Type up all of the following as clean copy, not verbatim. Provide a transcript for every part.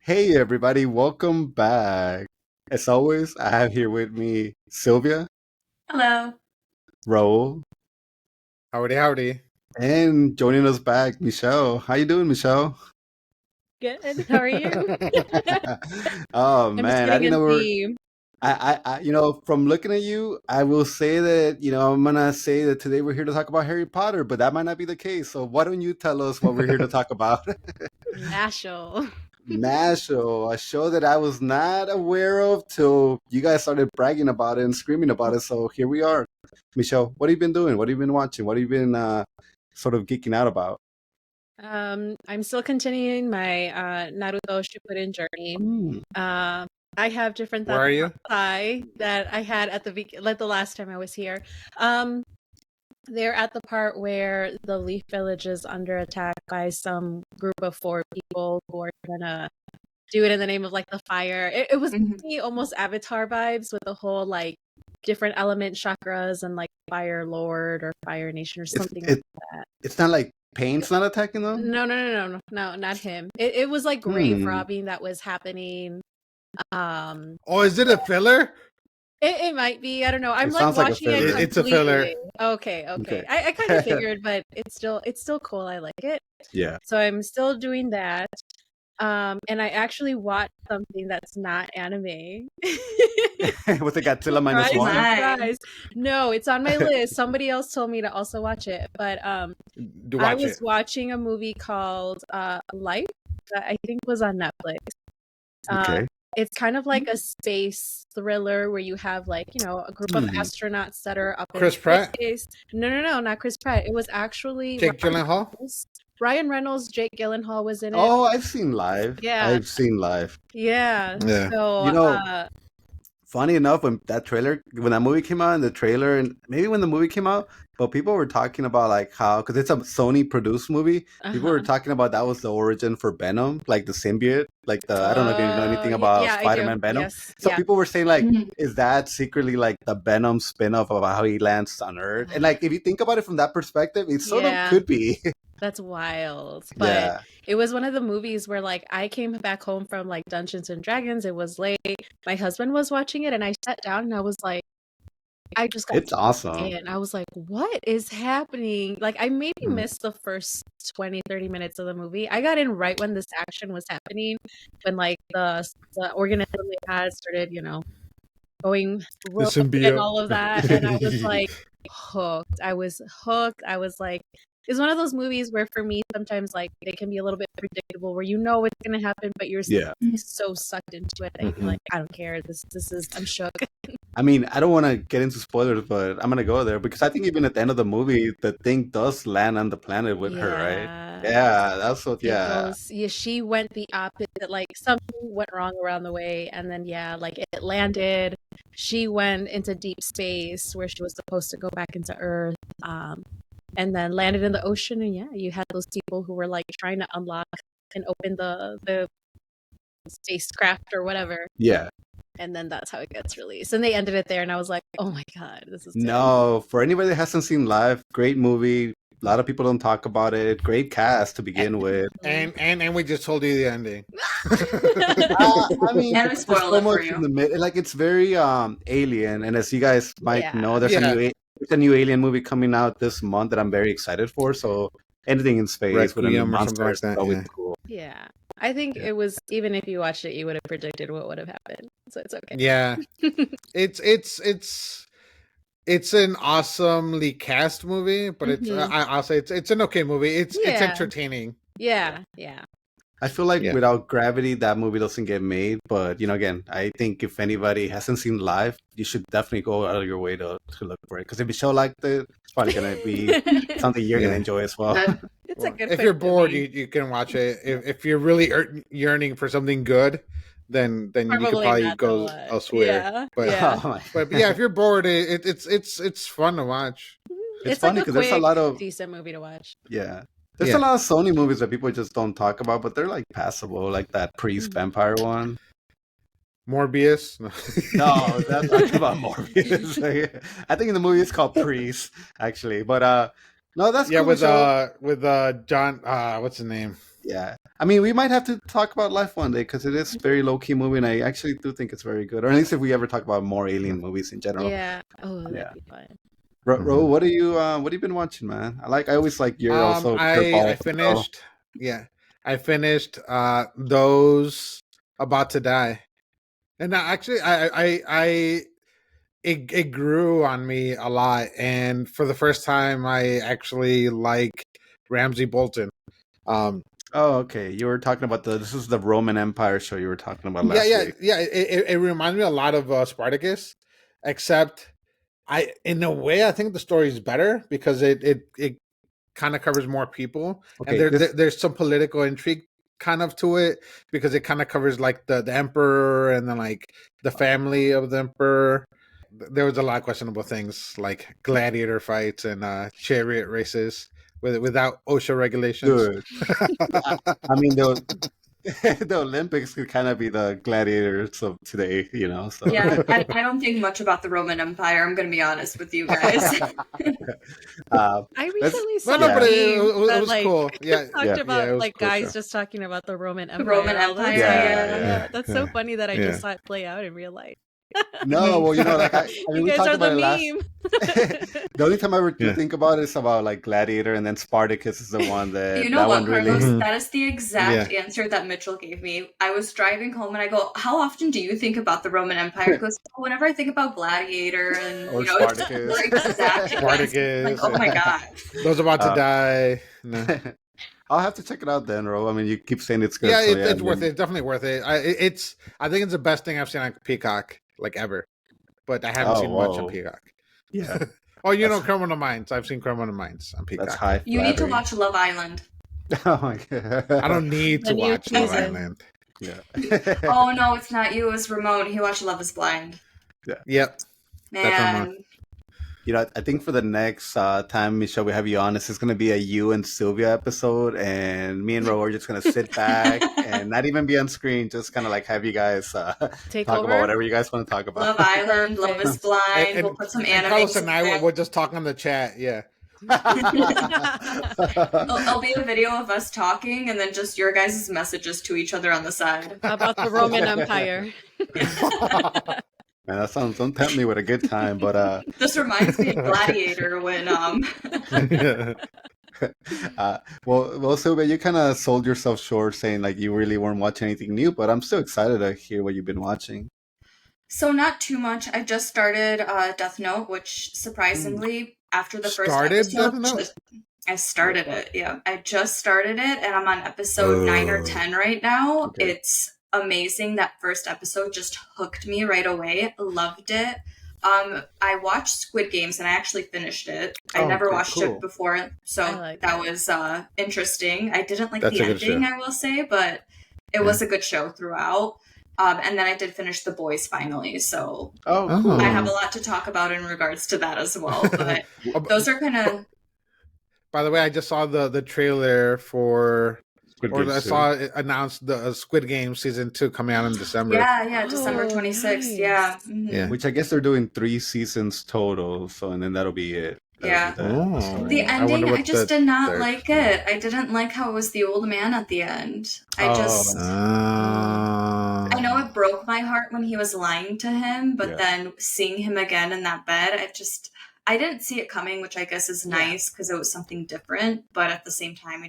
Hey everybody, welcome back. As always, I have here with me Sylvia, Hello. Raul, Howdy, howdy. and joining us back, Michelle. How you doing, Michelle? Good. How are you? Oh I'm just man, I getting didn't know a we were. theme. From looking at you, I will say that, I'm gonna say that today we're here to talk about Harry Potter, but that might not be the case. So why don't you tell us what we're here to talk about? MASHLE. MASHLE, a show that I was not aware of till you guys started bragging about it and screaming about it. So here we are. Michelle, what have you been doing? What have you been watching? What have you been sort of geeking out about? I'm still continuing my Naruto Shippuden journey. I have different Where are you? that I had at the last time I was here. They're at the part where the Leaf Village is under attack by some group of 4 people who are gonna do it in the name of like the fire. It was almost Avatar vibes with the whole like different element chakras and like Fire Lord or Fire Nation or something like that. It's not like Pain's not attacking them? No, not him. It was like grave robbing that was happening. Oh, is it a filler? It might be. I don't know. I'm It like sounds like a watching it. filler. It's a filler. Okay. Okay. I kind of figured, but it's still cool. I like it. Yeah. So I'm still doing that. And I actually watched something that's not anime. With the Godzilla minus one? Surprise. No, it's on my list. Somebody else told me to also watch it. But I was watching a movie called Life that I think was on Netflix. Okay. It's kind of like a space thriller where you have like, a group of astronauts that are up Chris in Pratt? space. No, not Chris Pratt. It was actually Jake Gyllenhaal? Ryan Reynolds, Jake Gyllenhaal was in it. Oh, I've seen Live. Yeah. I've seen Live. Yeah. Yeah. So, funny enough, when that movie came out, and the trailer, and maybe when the movie came out, but people were talking about like how, because it's a Sony produced movie, people were talking about that was the origin for Venom, like the symbiote, like I don't know if you know anything about Spider-Man Venom. Yes. So people were saying like, is that secretly like the Venom spin-off of how he lands on Earth? And like, if you think about it from that perspective, it sort of could be. That's wild. But it was one of the movies where like I came back home from like Dungeons and Dragons. It was late. My husband was watching it and I sat down and I was like, I just got it's awesome. And I was like, what is happening? Like I maybe missed the first 20-30 minutes of the movie. I got in right when this action was happening, when like the organism they had started, going rogue and all of that. And I was like hooked. I was like, it's one of those movies where for me sometimes like they can be a little bit predictable where you know what's gonna happen, but you're so sucked into it that you're like, I don't care. This is I'm shook. I mean, I don't want to get into spoilers, but I'm gonna go there because I think even at the end of the movie, the thing does land on the planet with her, right? Yeah, that's what. She went the opposite. Like something went wrong around the way, and then like it landed. She went into deep space where she was supposed to go back into Earth. And then landed in the ocean, and you had those people who were like trying to unlock and open the spacecraft or whatever. Yeah. And then that's how it gets released. And they ended it there, and I was like, oh my god, this is no. For anybody that hasn't seen Live, great movie. A lot of people don't talk about it. Great cast to begin with. And we just told you the ending. I mean, and we spoiled it for you. Like it's very alien, and as you guys might know, there's a new Alien movie coming out this month that I'm very excited for. So anything in space with a monster is always cool. Yeah. I think it was, even if you watched it, you would have predicted what would have happened. So it's okay. Yeah. It's an awesomely cast movie, but I'll say it's an okay movie. It's entertaining. Yeah. I feel like without Gravity, that movie doesn't get made. But, again, I think if anybody hasn't seen Live, you should definitely go out of your way to look for it. Because if you show liked it, it's probably going to be something you're going to enjoy as well. It's a good if you're bored, you can watch it. If you're really yearning for something good, then you could probably go elsewhere. But if you're bored, it's fun to watch. It's funny because there's a lot of decent movie to watch. Yeah. There's a lot of Sony movies that people just don't talk about, but they're like passable, like that Priest vampire one. Morbius? No, that's not about Morbius. I think in the movie it's called Priest, actually. But no, that's cool. With John, what's his name? Yeah. I mean, we might have to talk about Life one day because it is very low key movie, and I actually do think it's very good. Or at least if we ever talk about more alien movies in general. Yeah. Oh, that'd be fun. Ro, what are you? What have you been watching, man? I always like you're also. I finished. Yeah, I finished those About to Die, and actually, it grew on me a lot, and for the first time, I actually like Ramsay Bolton. Oh, okay. You were talking about this is the Roman Empire show you were talking about last week. Yeah. It reminds me a lot of Spartacus, except in a way, I think the story is better because it kind of covers more people, and there's some political intrigue kind of to it because it kind of covers like the emperor and then like the family of the emperor. There was a lot of questionable things like gladiator fights and chariot races without OSHA regulations. Dude. I mean, the Olympics could kind of be the gladiators of today, you know. So. Yeah, I don't think much about the Roman Empire. I'm going to be honest with you guys. I recently saw it was like, cool. Yeah, talked about like cool, guys just talking about the Roman Empire. Roman Empire. Yeah. That's so funny that I just saw it play out in real life. No, well, you know, like I mean, you guys we talked are about the it meme. The only time I ever think about it is about like Gladiator, and then Spartacus is the one that you know that what, one really. Carlos? That is the exact answer that Mitchell gave me. I was driving home and I go, "How often do you think about the Roman Empire?" He goes, "Whenever I think about Gladiator and or you know, Spartacus." Exactly. Spartacus. Like, oh my god, those About to Die. No. I'll have to check it out then, Ro. I mean, you keep saying it's good. Yeah, it's worth it. It's definitely worth it. I think it's the best thing I've seen on Peacock like ever. But I haven't seen much on Peacock. Yeah. Oh, you know Criminal Minds. I've seen Criminal Minds on Peacock. That's high. You need to watch Love Island. Oh my god. I don't need to watch Love Island. Yeah. Oh no, it's not you. It's Ramon. He watched Love is Blind. Yeah. Yep. Man. You know, I think for the next time, Michelle, we have you on, this is going to be a you and Sylvia episode, and me and Ro are just going to sit back and not even be on screen, just kind of like have you guys talk about whatever you guys want to talk about. Love Island, Love is Blind, we'll put some anime. Carlos and I will just talk on the chat, yeah. It'll be a video of us talking and then just your guys' messages to each other on the side. About the Roman Empire. Man, that sounds, don't tempt me with a good time, but this reminds me of Gladiator when well, Sylvia, you kind of sold yourself short saying like you really weren't watching anything new, but I'm still excited to hear what you've been watching. So not too much. I just started Death Note, which surprisingly after the first episode, I started it. Yeah, I just started it, and I'm on episode 9 or 10 right now. Okay. It's amazing. That first episode just hooked me right away. Loved it. I watched Squid Games and I actually finished it. I never watched it before, so that was interesting. I didn't like the ending, I will say, but it was a good show throughout. And then I did finish The Boys finally, so I have a lot to talk about in regards to that as well. But those are kind of. By the way, I just saw the trailer for. I saw it announced the Squid Game season 2 coming out in December. Yeah, December 26th. Nice. Yeah. Mm-hmm. Yeah, which I guess they're doing 3 seasons total. So, and then that'll be it. The ending, I just did not like it. I didn't like how it was the old man at the end. I know it broke my heart when he was lying to him, but then seeing him again in that bed, I didn't see it coming, which I guess is nice because it was something different. But at the same time,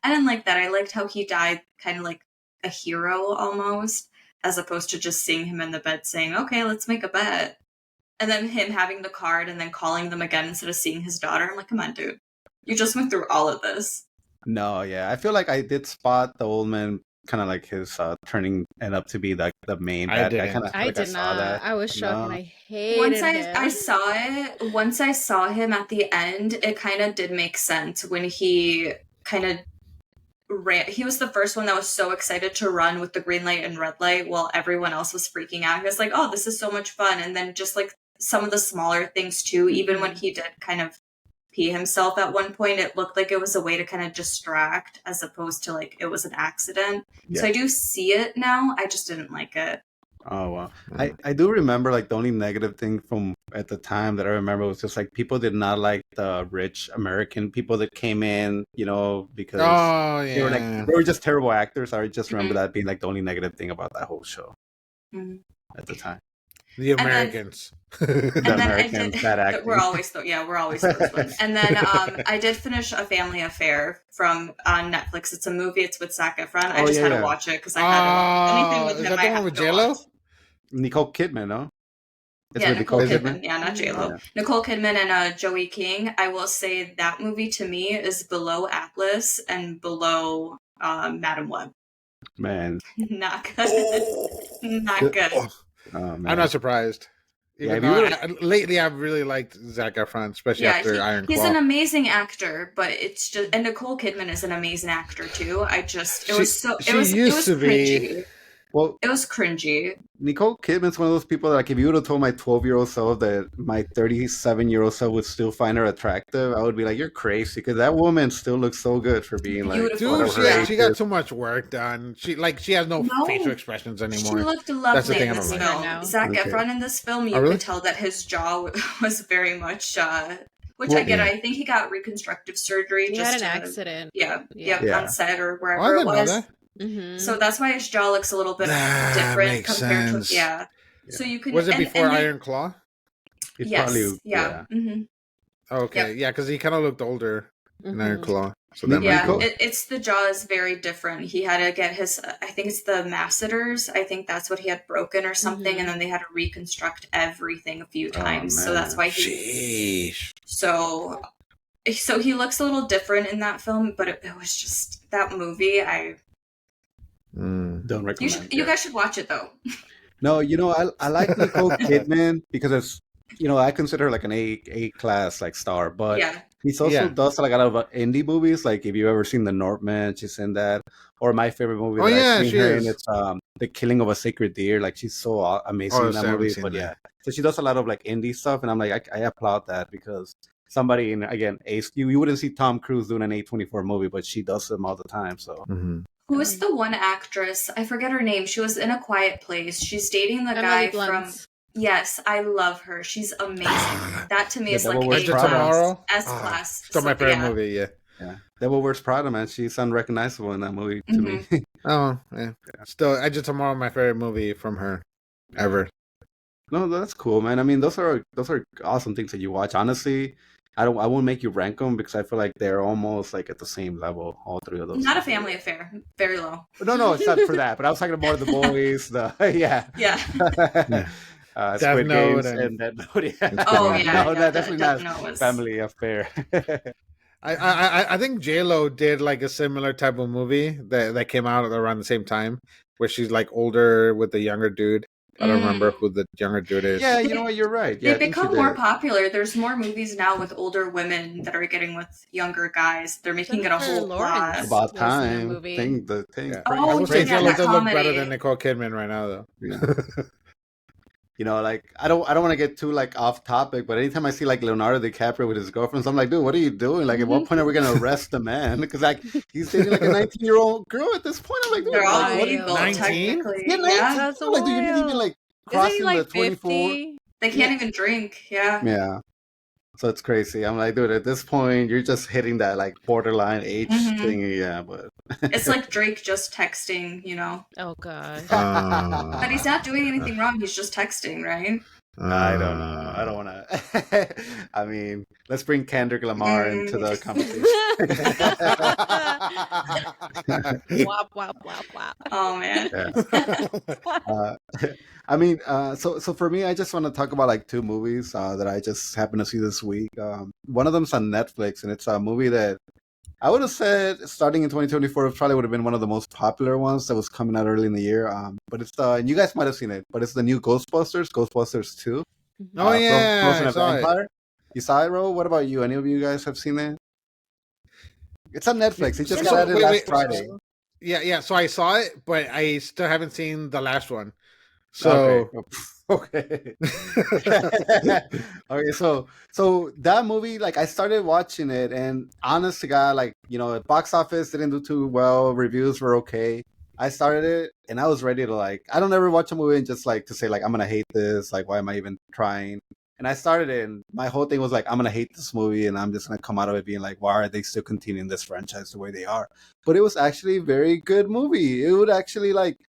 I didn't like that. I liked how he died kind of like a hero almost, as opposed to just seeing him in the bed saying, okay, let's make a bet. And then him having the card and then calling them again instead of seeing his daughter. I'm like, come on, dude. You just went through all of this. No, yeah. I feel like I did spot the old man kind of like his turning end up to be like the main bad guy. I did not. I was shocked and I hated him. I saw it, once I saw him at the end, it kind of did make sense when he kind of he was the first one that was so excited to run with the green light and red light while everyone else was freaking out. He was like, oh, this is so much fun. And then just like some of the smaller things too, even when he did kind of pee himself at one point, it looked like it was a way to kind of distract as opposed to like it was an accident. So I do see it now. I just didn't like it. Oh, wow. I do remember like the only negative thing from at the time that I remember was just like people did not like the rich American people that came in, because they were just terrible actors. I just remember that being like the only negative thing about that whole show at the time. The Americans. The Americans, bad acting. We're always those ones. And then I did finish A Family Affair on Netflix. It's a movie. It's with Zac Efron. I just had to watch it because I had anything with him. Is that the one with J-Lo? Nicole Kidman, no? It's with Nicole Kidman. Yeah, not J-Lo. Yeah. Nicole Kidman and Joey King. I will say that movie to me is below Atlas and below Madam Web. Man. Not good. Not good. Oh, I'm not surprised. Lately, I've really liked Zac Efron, especially after Iron Claw. He's an amazing actor, but it's just, and Nicole Kidman is an amazing actor too. It was cringy. Well, it was cringy. Nicole Kidman's one of those people that, like, if you would have told my 12-year-old self that my 37-year-old self would still find her attractive, I would be like, "You're crazy," because that woman still looks so good for being like. Dude, she got too much work done. She has no facial expressions anymore. She looked lovely in this film. Zac Efron in this film, you could tell that his jaw was very much. Which I get. I think he got reconstructive surgery. He had an accident. Yeah, on set or wherever it was. Mm-hmm. So that's why his jaw looks a little bit different compared to So you could. Was it before Iron Claw? Yes. Mm-hmm. Okay. Yeah, because he kind of looked older in Iron Claw. So it's the jaw is very different. He had to get his. I think it's the masseters. I think that's what he had broken or something, and then they had to reconstruct everything a few times. So that's why he. So he looks a little different in that film, but it was just that movie. Don't recommend. You guys should watch it though. No, I like Nicole Kidman because it's I consider her like an A class like star, but he's also does like a lot of indie movies. Like if you've ever seen The Northman, she's in that. Or my favorite movie I've seen her in, it's The Killing of a Sacred Deer. Like she's so amazing in that movie. But so she does a lot of like indie stuff, and I'm like I applaud that because somebody in you wouldn't see Tom Cruise doing an A24 movie, but she does them all the time. So. Mm-hmm. Who is the one actress? I forget her name. She was in A Quiet Place. She's dating the guy from. Yes, I love her. She's amazing. That to me is like S-class. Still my favorite movie. Yeah. Devil Wears Prada, man. She's unrecognizable in that movie to me. Oh yeah. Still, Edge of Tomorrow, my favorite movie from her ever. No, that's cool, man. I mean, those are awesome things that you watch. Honestly. I won't make you rank them because I feel like they're almost like at the same level. All three of those. Not A Family Affair, very low. No, it's not for that. But I was talking more of The Boys. Squid Games and Death Note. Definitely not Family Affair. I think J-Lo did like a similar type of movie that came out around the same time, where she's like older with the younger dude. I don't remember who the younger dude is. Yeah, you know what? You're right. They become more popular. There's more movies now with older women that are getting with younger guys. They're making it a whole plot. About time. I would say J-Lo does look better than Nicole Kidman right now, though. Yeah. Like I don't want to get too like off topic, but anytime I see like Leonardo DiCaprio with his girlfriends, I'm like, dude, what are you doing? Like, at what point are we gonna arrest the man? Because like he's dating like a 19-year-old girl at this point. I'm like, dude, they're all what are you 19? Yeah, that's like, dude, you're even like crossing the 24. They can't even drink. Yeah. So it's crazy. I'm like, dude, at this point, you're just hitting that like borderline age thing. Yeah, but it's like Drake just texting, Oh god. But he's not doing anything wrong. He's just texting, right? I don't know. I don't want to. I mean, let's bring Kendrick Lamar into the conversation. Wop, wop, wop, wop. Oh man. I mean, so for me, I just want to talk about like two movies that I just happened to see this week. One of them's on Netflix, and it's a movie that I would have said starting in 2024 it probably would have been one of the most popular ones that was coming out early in the year. But it's and you guys might have seen it, but it's the new Ghostbusters 2. Oh yeah, Frozen Empire. You saw it, Ro? What about you? Any of you guys have seen it? It's on Netflix. It just started last Friday. Yeah. So I saw it, but I still haven't seen the last one. So okay. Okay, so that movie, like I started watching it, and honest to God, like the box office didn't do too well. Reviews were okay. I started it, and I was ready to like. I don't ever watch a movie and just like to say like I'm gonna hate this. Like, why am I even trying? And I started it, and my whole thing was like, I'm gonna hate this movie, and I'm just gonna come out of it being like, why are they still continuing this franchise the way they are? But it was actually a very good movie. It would actually like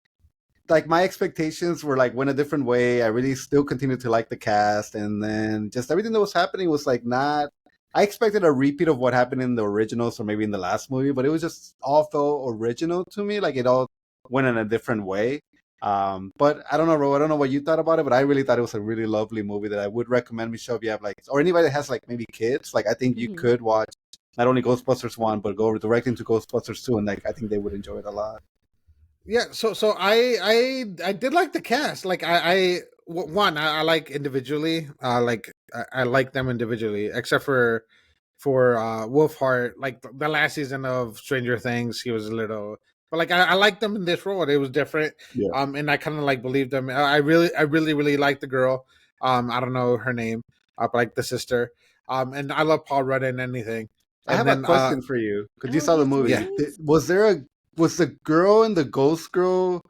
my expectations were like went a different way. I really still continued to like the cast, and then just everything that was happening was like not. I expected a repeat of what happened in the originals or maybe in the last movie, but it was just all felt original to me. Like it all went in a different way. But I don't know, Ro. I don't know what you thought about it, but I really thought it was a really lovely movie that I would recommend. Michelle, if you have like, or anybody that has like maybe kids, like I think you could watch not only Ghostbusters 1, but go directly into Ghostbusters 2, and like I think they would enjoy it a lot. Yeah, so I did like the cast. Like I like individually. I like them individually, except for Wolfheart. Like the last season of Stranger Things, he was a little. But like I liked them in this role. It was different. Yeah. And I kind of like believed them. I really liked the girl. I don't know her name. But like the sister. And I love Paul Rudd in anything. I have a question for you because you saw the movie. Yeah. Was the girl and the ghost girl,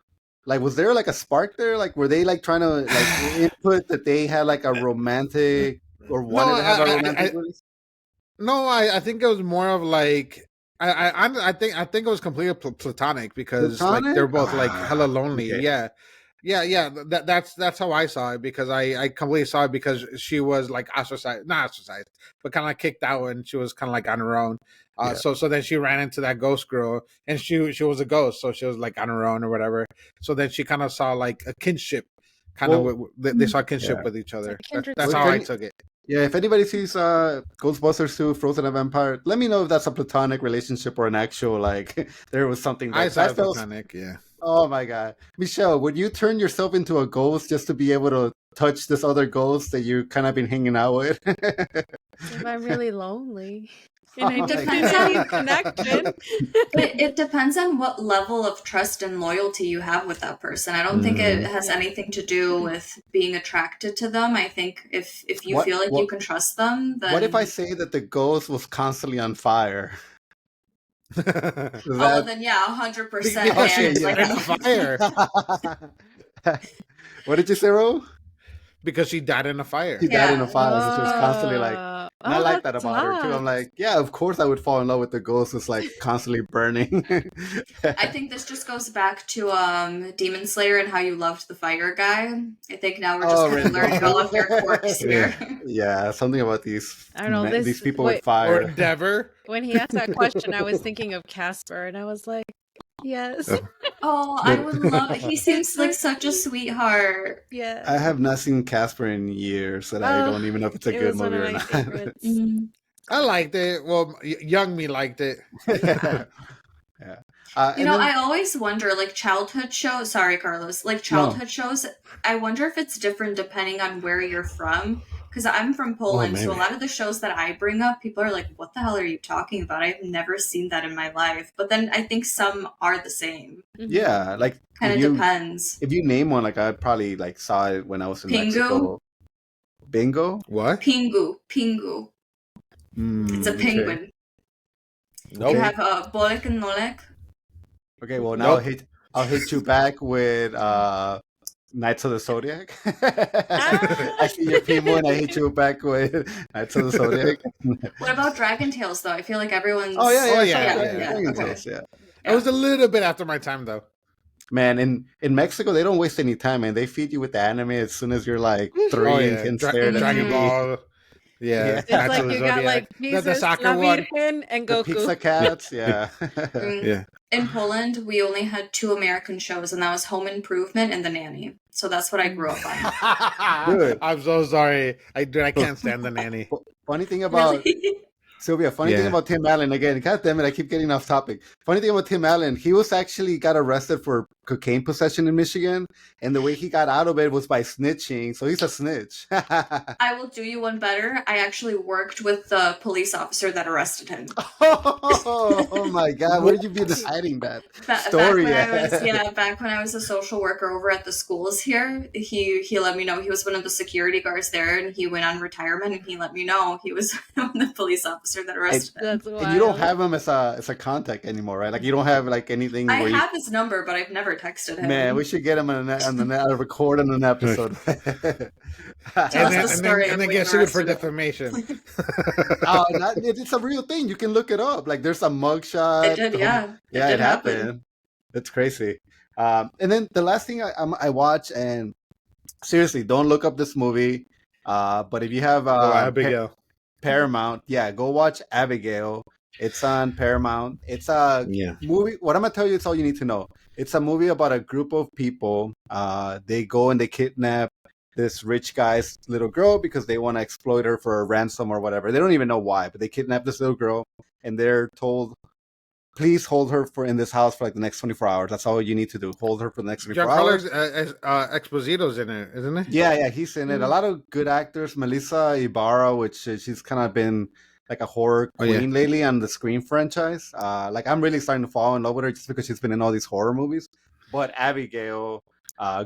like, was there like a spark there? Like, were they like trying to like input that they had like a romantic or wanted to have a romantic relationship? No, I think it was more of like I think it was completely platonic because like they're both like hella lonely. Okay. Yeah. That's how I saw it because I completely saw it because she was like not ostracized, but kind of kicked out and she was kind of like on her own. So then she ran into that ghost girl and she was a ghost, so she was like on her own or whatever. So then she kind of saw like a kinship, they saw kinship with each other. That's how I took it. Yeah, if anybody sees Ghostbusters 2, Frozen and Vampire, let me know if that's a platonic relationship or an actual like there was something. I saw platonic, yeah. Oh my god, Michelle, would you turn yourself into a ghost just to be able to touch this other ghost that you kind of been hanging out with? If I'm really lonely. And it depends on your connection. It depends on what level of trust and loyalty you have with that person. I don't think it has anything to do with being attracted to them. I think if you feel like you can trust them, then... What if I say that the ghost was constantly on fire? Then yeah, 100%. Fire. What did you say, Ro? Because she died in a fire. She died in a fire, so she was constantly like... And I like that about her, too. I'm like, yeah, of course I would fall in love with the ghost who's like constantly burning. I think this just goes back to Demon Slayer and how you loved the fire guy. I think now we're just kind of learning all of your quirks here. Yeah, something about these I don't know, these people with fire. Or Endeavor. When he asked that question, I was thinking of Casper, and I was like, yes. Oh, I would love it. He seems like such a sweetheart. Yeah. I have not seen Casper in years, and I don't even know if it's a good movie or not. I liked it. Well, young me liked it. Yeah. I always wonder, like childhood shows. Sorry, Carlos. Like childhood shows, I wonder if it's different depending on where you're from. Because I'm from Poland, so a lot of the shows that I bring up, people are like, what the hell are you talking about? I've never seen that in my life. But then I think some are the same. Yeah, like... Kind of depends. If you name one, like I probably like saw it when I was in Mexico. Bingo? What? Pingu. It's a penguin. Okay. Nope. You have Bolek and Nolek. Okay, well now I'll hit you back with Knights of the Zodiac. I see your people and I hit you back with Knights of the Zodiac. What about Dragon Tales though? I feel like everyone's... Oh yeah. Dragon Tales, yeah. It was a little bit after my time though. Man, in Mexico, they don't waste any time, man. They feed you with the anime as soon as you're like 3 and can stare at Dragon Ball. Yeah. It's like you got like the soccer one and Goku. The Pizza Cats, yeah. Yeah. In Poland, we only had 2 American shows, and that was Home Improvement and The Nanny. So that's what I grew up on. Good. I'm so sorry. I can't stand The Nanny. Funny thing about... Sylvia, funny thing about Tim Allen, again, god damn it, I keep getting off topic. Funny thing about Tim Allen, he was actually got arrested for cocaine possession in Michigan, and the way he got out of it was by snitching, so he's a snitch. I will do you one better. I actually worked with the police officer that arrested him. Oh my god, where did you be hiding that story? Back when I was a social worker over at the schools here, he let me know. He was one of the security guards there, and he went on retirement, and he let me know he was one of the police officers sister that arrested him. That's wild. And you don't have him as a contact anymore, right? Like you don't have like anything. I have his number, but I've never texted him. Man, we should get him on the recording an episode. and then get sued for defamation. It's a real thing. You can look it up. Like there's a mugshot. It did, yeah. It happened. It's crazy. And then the last thing I watch, and seriously, don't look up this movie. But if you have Abigail. Paramount, go watch Abigail. It's on Paramount. It's a movie. What I'm gonna tell you, it's all you need to know. It's a movie about a group of people. They go and they kidnap this rich guy's little girl because they want to exploit her for a ransom or whatever. They don't even know why, but they kidnap this little girl and they're told, please hold her in this house for like the next 24 hours. That's all you need to do. Hold her for the next 24 hours. Exposito's in it, isn't it? Yeah, he's in it. A lot of good actors. Melissa Ibarra, which she's kind of been like a horror queen lately on the Scream franchise. Like I'm really starting to fall in love with her just because she's been in all these horror movies. But Abigail,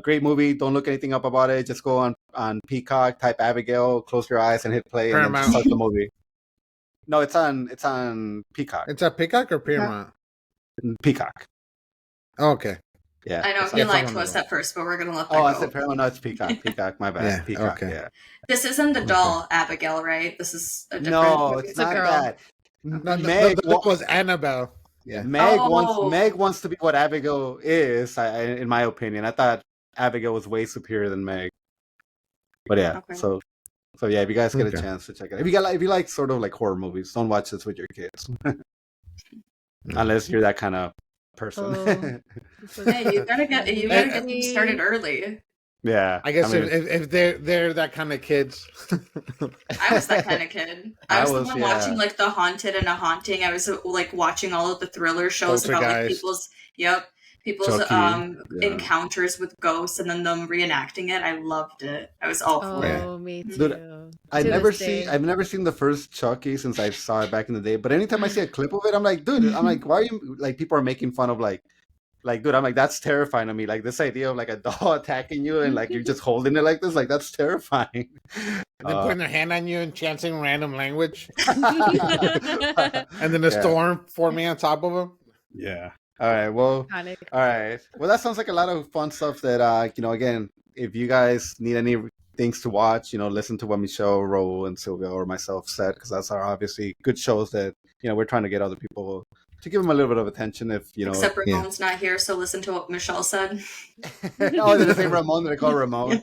great movie. Don't look anything up about it. Just go on Peacock, type Abigail, close your eyes and hit play, and then start the movie. No, it's on Peacock. It's at Peacock or Paramount? Peacock. Oh, okay. Yeah. I know he lied to us at first, but we're gonna let that go. I said Paramount. No, it's Peacock. Peacock. My bad. Yeah, Peacock. okay. Yeah. This isn't the doll Abigail, right? This is a different. No, it's not girl. that. Meg was Annabelle. Yeah. Meg wants to be what Abigail is. In my opinion, I thought Abigail was way superior than Meg. But yeah, so yeah, if you guys get a chance to check it, if you like sort of like horror movies, don't watch this with your kids, unless you're that kind of person. Hey, you gotta get them started early. Yeah, I guess if they're that kind of kids. I was that kind of kid. I was the one watching like The Haunted and A Haunting. I was like watching all of the thriller shows about like people's encounters with ghosts and then them reenacting it. I loved it. I was all for it. Oh, me too. Dude, I've never seen the first Chucky since I saw it back in the day. But anytime I see a clip of it, I'm like, dude, why are you like people are making fun of like, dude, I'm like, that's terrifying to me. Like this idea of like a doll attacking you and like you're just holding it like this, like that's terrifying. And then putting their hand on you and chanting random language. And then a storm forming on top of them. Yeah. All right. Well, that sounds like a lot of fun stuff that, again, if you guys need any things to watch, listen to what Michelle, Raul, and Sylvia or myself said, because that's our obviously good shows that, we're trying to get other people to give them a little bit of attention if, Except Ramon's not here, so listen to what Michelle said. Oh, did they say Ramon? Did they call Ramon?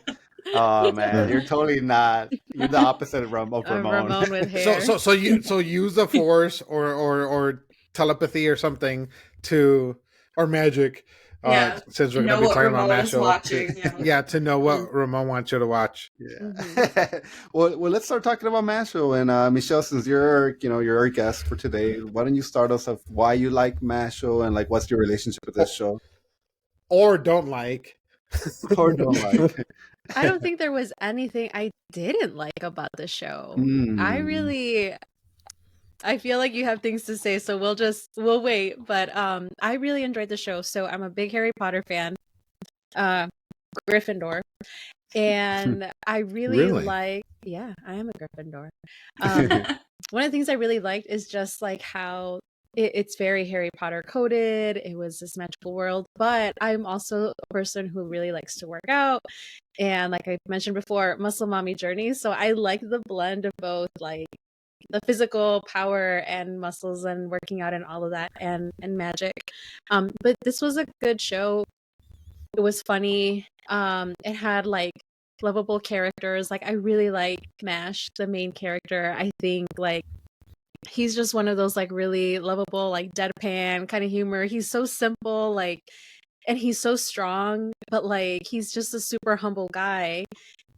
Oh man, you're totally not. You're the opposite of Ramon. Ramon with hair. So use the force or telepathy or something or magic. Since we're going to be talking about MASHLE. To know what Ramon wants you to watch. Yeah. Mm-hmm. well, let's start talking about MASHLE. And Michelle, since you're our guest for today, why don't you start us off why you like MASHLE and like what's your relationship with this show? Or don't like. Or don't like. I don't think there was anything I didn't like about the show. I feel like you have things to say, so we'll wait. But I really enjoyed the show. So I'm a big Harry Potter fan, Gryffindor, and I really like. Yeah, I am a Gryffindor. One of the things I really liked is just like how it's very Harry Potter coded. It was this magical world, but I'm also a person who really likes to work out, and like I mentioned before, muscle mommy journey. So I like the blend of both, like the physical power and muscles and working out and all of that and magic. But this was a good show. It was funny. It had like lovable characters. Like I really like Mash, the main character. I think like he's just one of those like really lovable, like deadpan kind of humor. He's so simple, like, and he's so strong, but like he's just a super humble guy.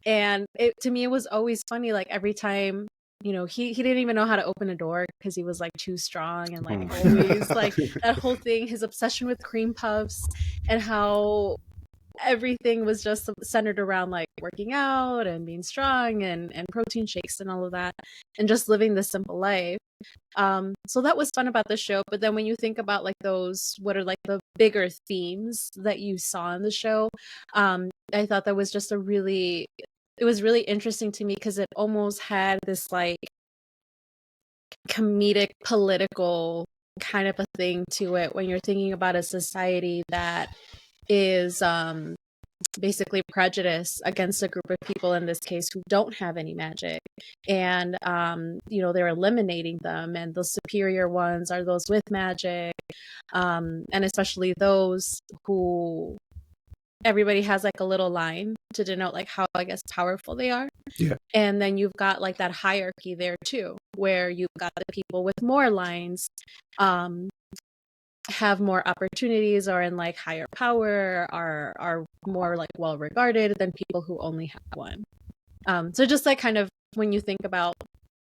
And to me, it was always funny. Like every time, he didn't even know how to open a door because he was like too strong and like always like that whole thing, his obsession with cream puffs and how everything was just centered around like working out and being strong and protein shakes and all of that and just living this simple life. So that was fun about the show. But then when you think about like those, what are like the bigger themes that you saw in the show, I thought that was just it was really interesting to me because it almost had this like comedic political kind of a thing to it when you're thinking about a society that is basically prejudice against a group of people in this case who don't have any magic, and they're eliminating them, and the superior ones are those with magic, and especially those who everybody has like a little line to denote like how, I guess, powerful they are. Yeah. And then you've got like that hierarchy there too, where you've got the people with more lines have more opportunities, or in like higher power, are more like well regarded than people who only have one. So just like kind of when you think about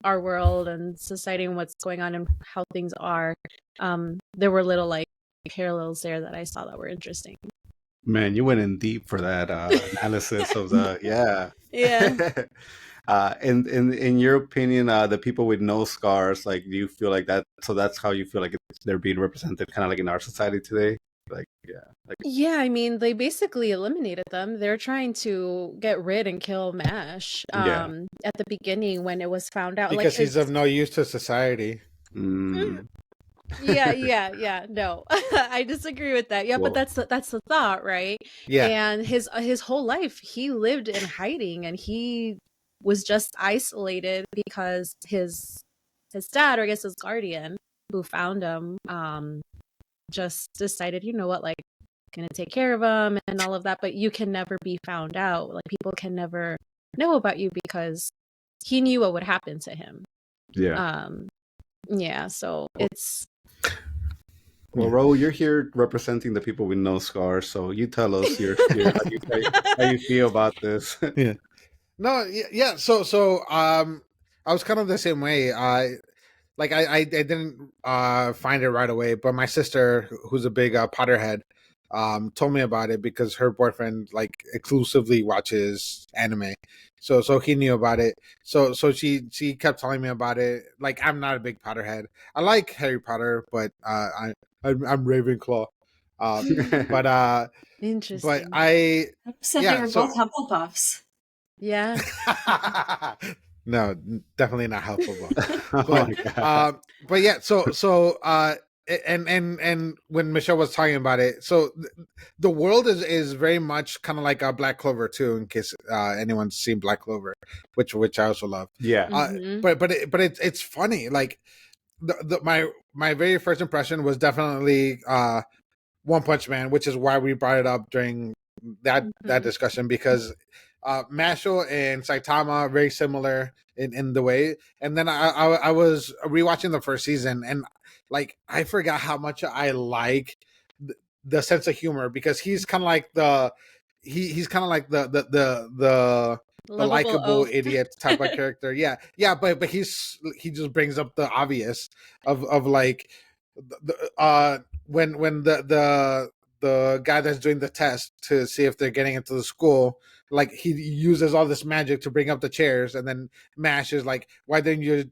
our world and society and what's going on and how things are, there were little like parallels there that I saw that were interesting. Man, you went in deep for that analysis of the yeah. In your opinion, the people with no scars, like, do you feel like that? So that's how you feel like they're being represented, kind of like in our society today. Yeah, I mean, they basically eliminated them. They're trying to get rid and kill Mash. At the beginning when it was found out, because he's of no use to society. Yeah. No, I disagree with that. Yeah, well, but that's the thought, right? Yeah. And his whole life he lived in hiding, and he was just isolated because his dad, or I guess his guardian, who found him, just decided, you know what, like, gonna take care of him and all of that. But you can never be found out. Like, people can never know about you because he knew what would happen to him. Yeah. So it's. Well, Ro, you're here representing the people with no scars, so you tell us how you feel about this. Yeah. No, yeah. So I was kind of the same way. I didn't find it right away, but my sister, who's a big Potterhead, told me about it because her boyfriend like exclusively watches anime, so he knew about it. So she kept telling me about it. Like, I'm not a big Potterhead. I like Harry Potter, but I'm Ravenclaw. But interesting. But I said they were both Hufflepuffs. Yeah. No, definitely not Hufflepuff. But yeah, so and when Michelle was talking about it, so the world is very much kind of like a Black Clover too, in case anyone's seen Black Clover, which I also love. Yeah. But it's funny. Like my very first impression was definitely One Punch Man, which is why we brought it up during that discussion, because MASHLE and Saitama are very similar in the way. And then I was rewatching the first season, and like I forgot how much I like the sense of humor, because he's kind of like he's kind of like the likable idiot type of character. Yeah, but he just brings up the obvious of like when the guy that's doing the test to see if they're getting into the school, like, he uses all this magic to bring up the chairs, and then Mash is like, why didn't you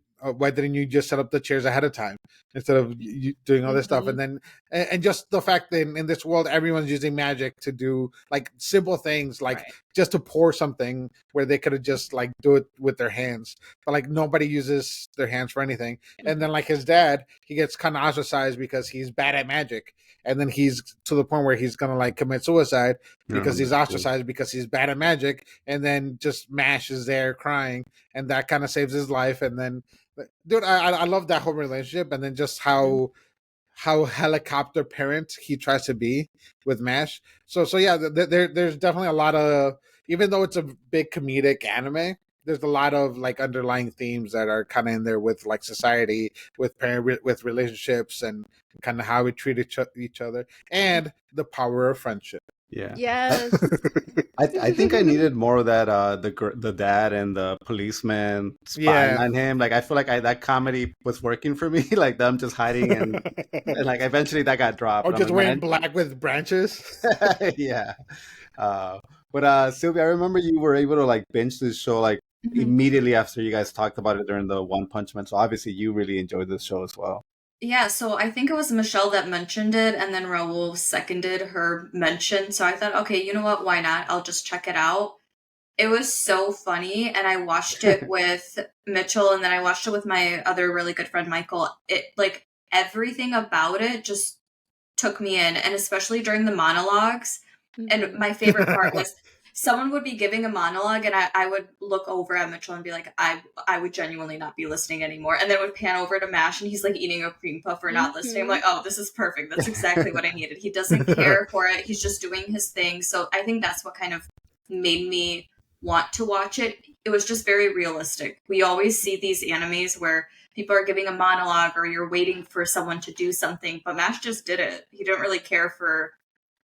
just set up the chairs ahead of time instead of doing all this stuff? And then and just the fact that in this world everyone's using magic to do like simple things, like just to pour something where they could have just like do it with their hands, but like nobody uses their hands for anything. And then like his dad, he gets kind of ostracized because he's bad at magic, and then he's to the point where he's gonna like commit suicide because he's ostracized because he's bad at magic. And then just Mash is there crying, and that kind of saves his life. And then, dude, I love that whole relationship, and then just how helicopter parent he tries to be with Mash. So yeah, there's definitely a lot of, even though it's a big comedic anime, there's a lot of like underlying themes that are kind of in there with like society, with with relationships, and kind of how we treat each other, and the power of friendship. Yeah. Yes. I think I needed more of that. The dad and the policeman spying on him. Like, I feel like that comedy was working for me. Like, them just hiding and like eventually that got dropped. Or just wearing black with branches. Yeah. But Sylvia, I remember you were able to like binge this show like immediately after you guys talked about it during the One Punch Man. So obviously you really enjoyed this show as well. Yeah, so I think it was Michelle that mentioned it, and then Raul seconded her mention. So I thought, okay, you know what? Why not? I'll just check it out. It was so funny, and I watched it with Mitchell, and then I watched it with my other really good friend Michael. It like everything about it just took me in, and especially during the monologues. And my favorite part was someone would be giving a monologue, and I would look over at Mitchell and be like, I would genuinely not be listening anymore. And then would pan over to Mash, and he's like eating a cream puff or not listening. I'm like, oh, this is perfect. That's exactly what I needed. He doesn't care for it. He's just doing his thing. So I think that's what kind of made me want to watch it. It was just very realistic. We always see these animes where people are giving a monologue or you're waiting for someone to do something, but Mash just did it. He didn't really care for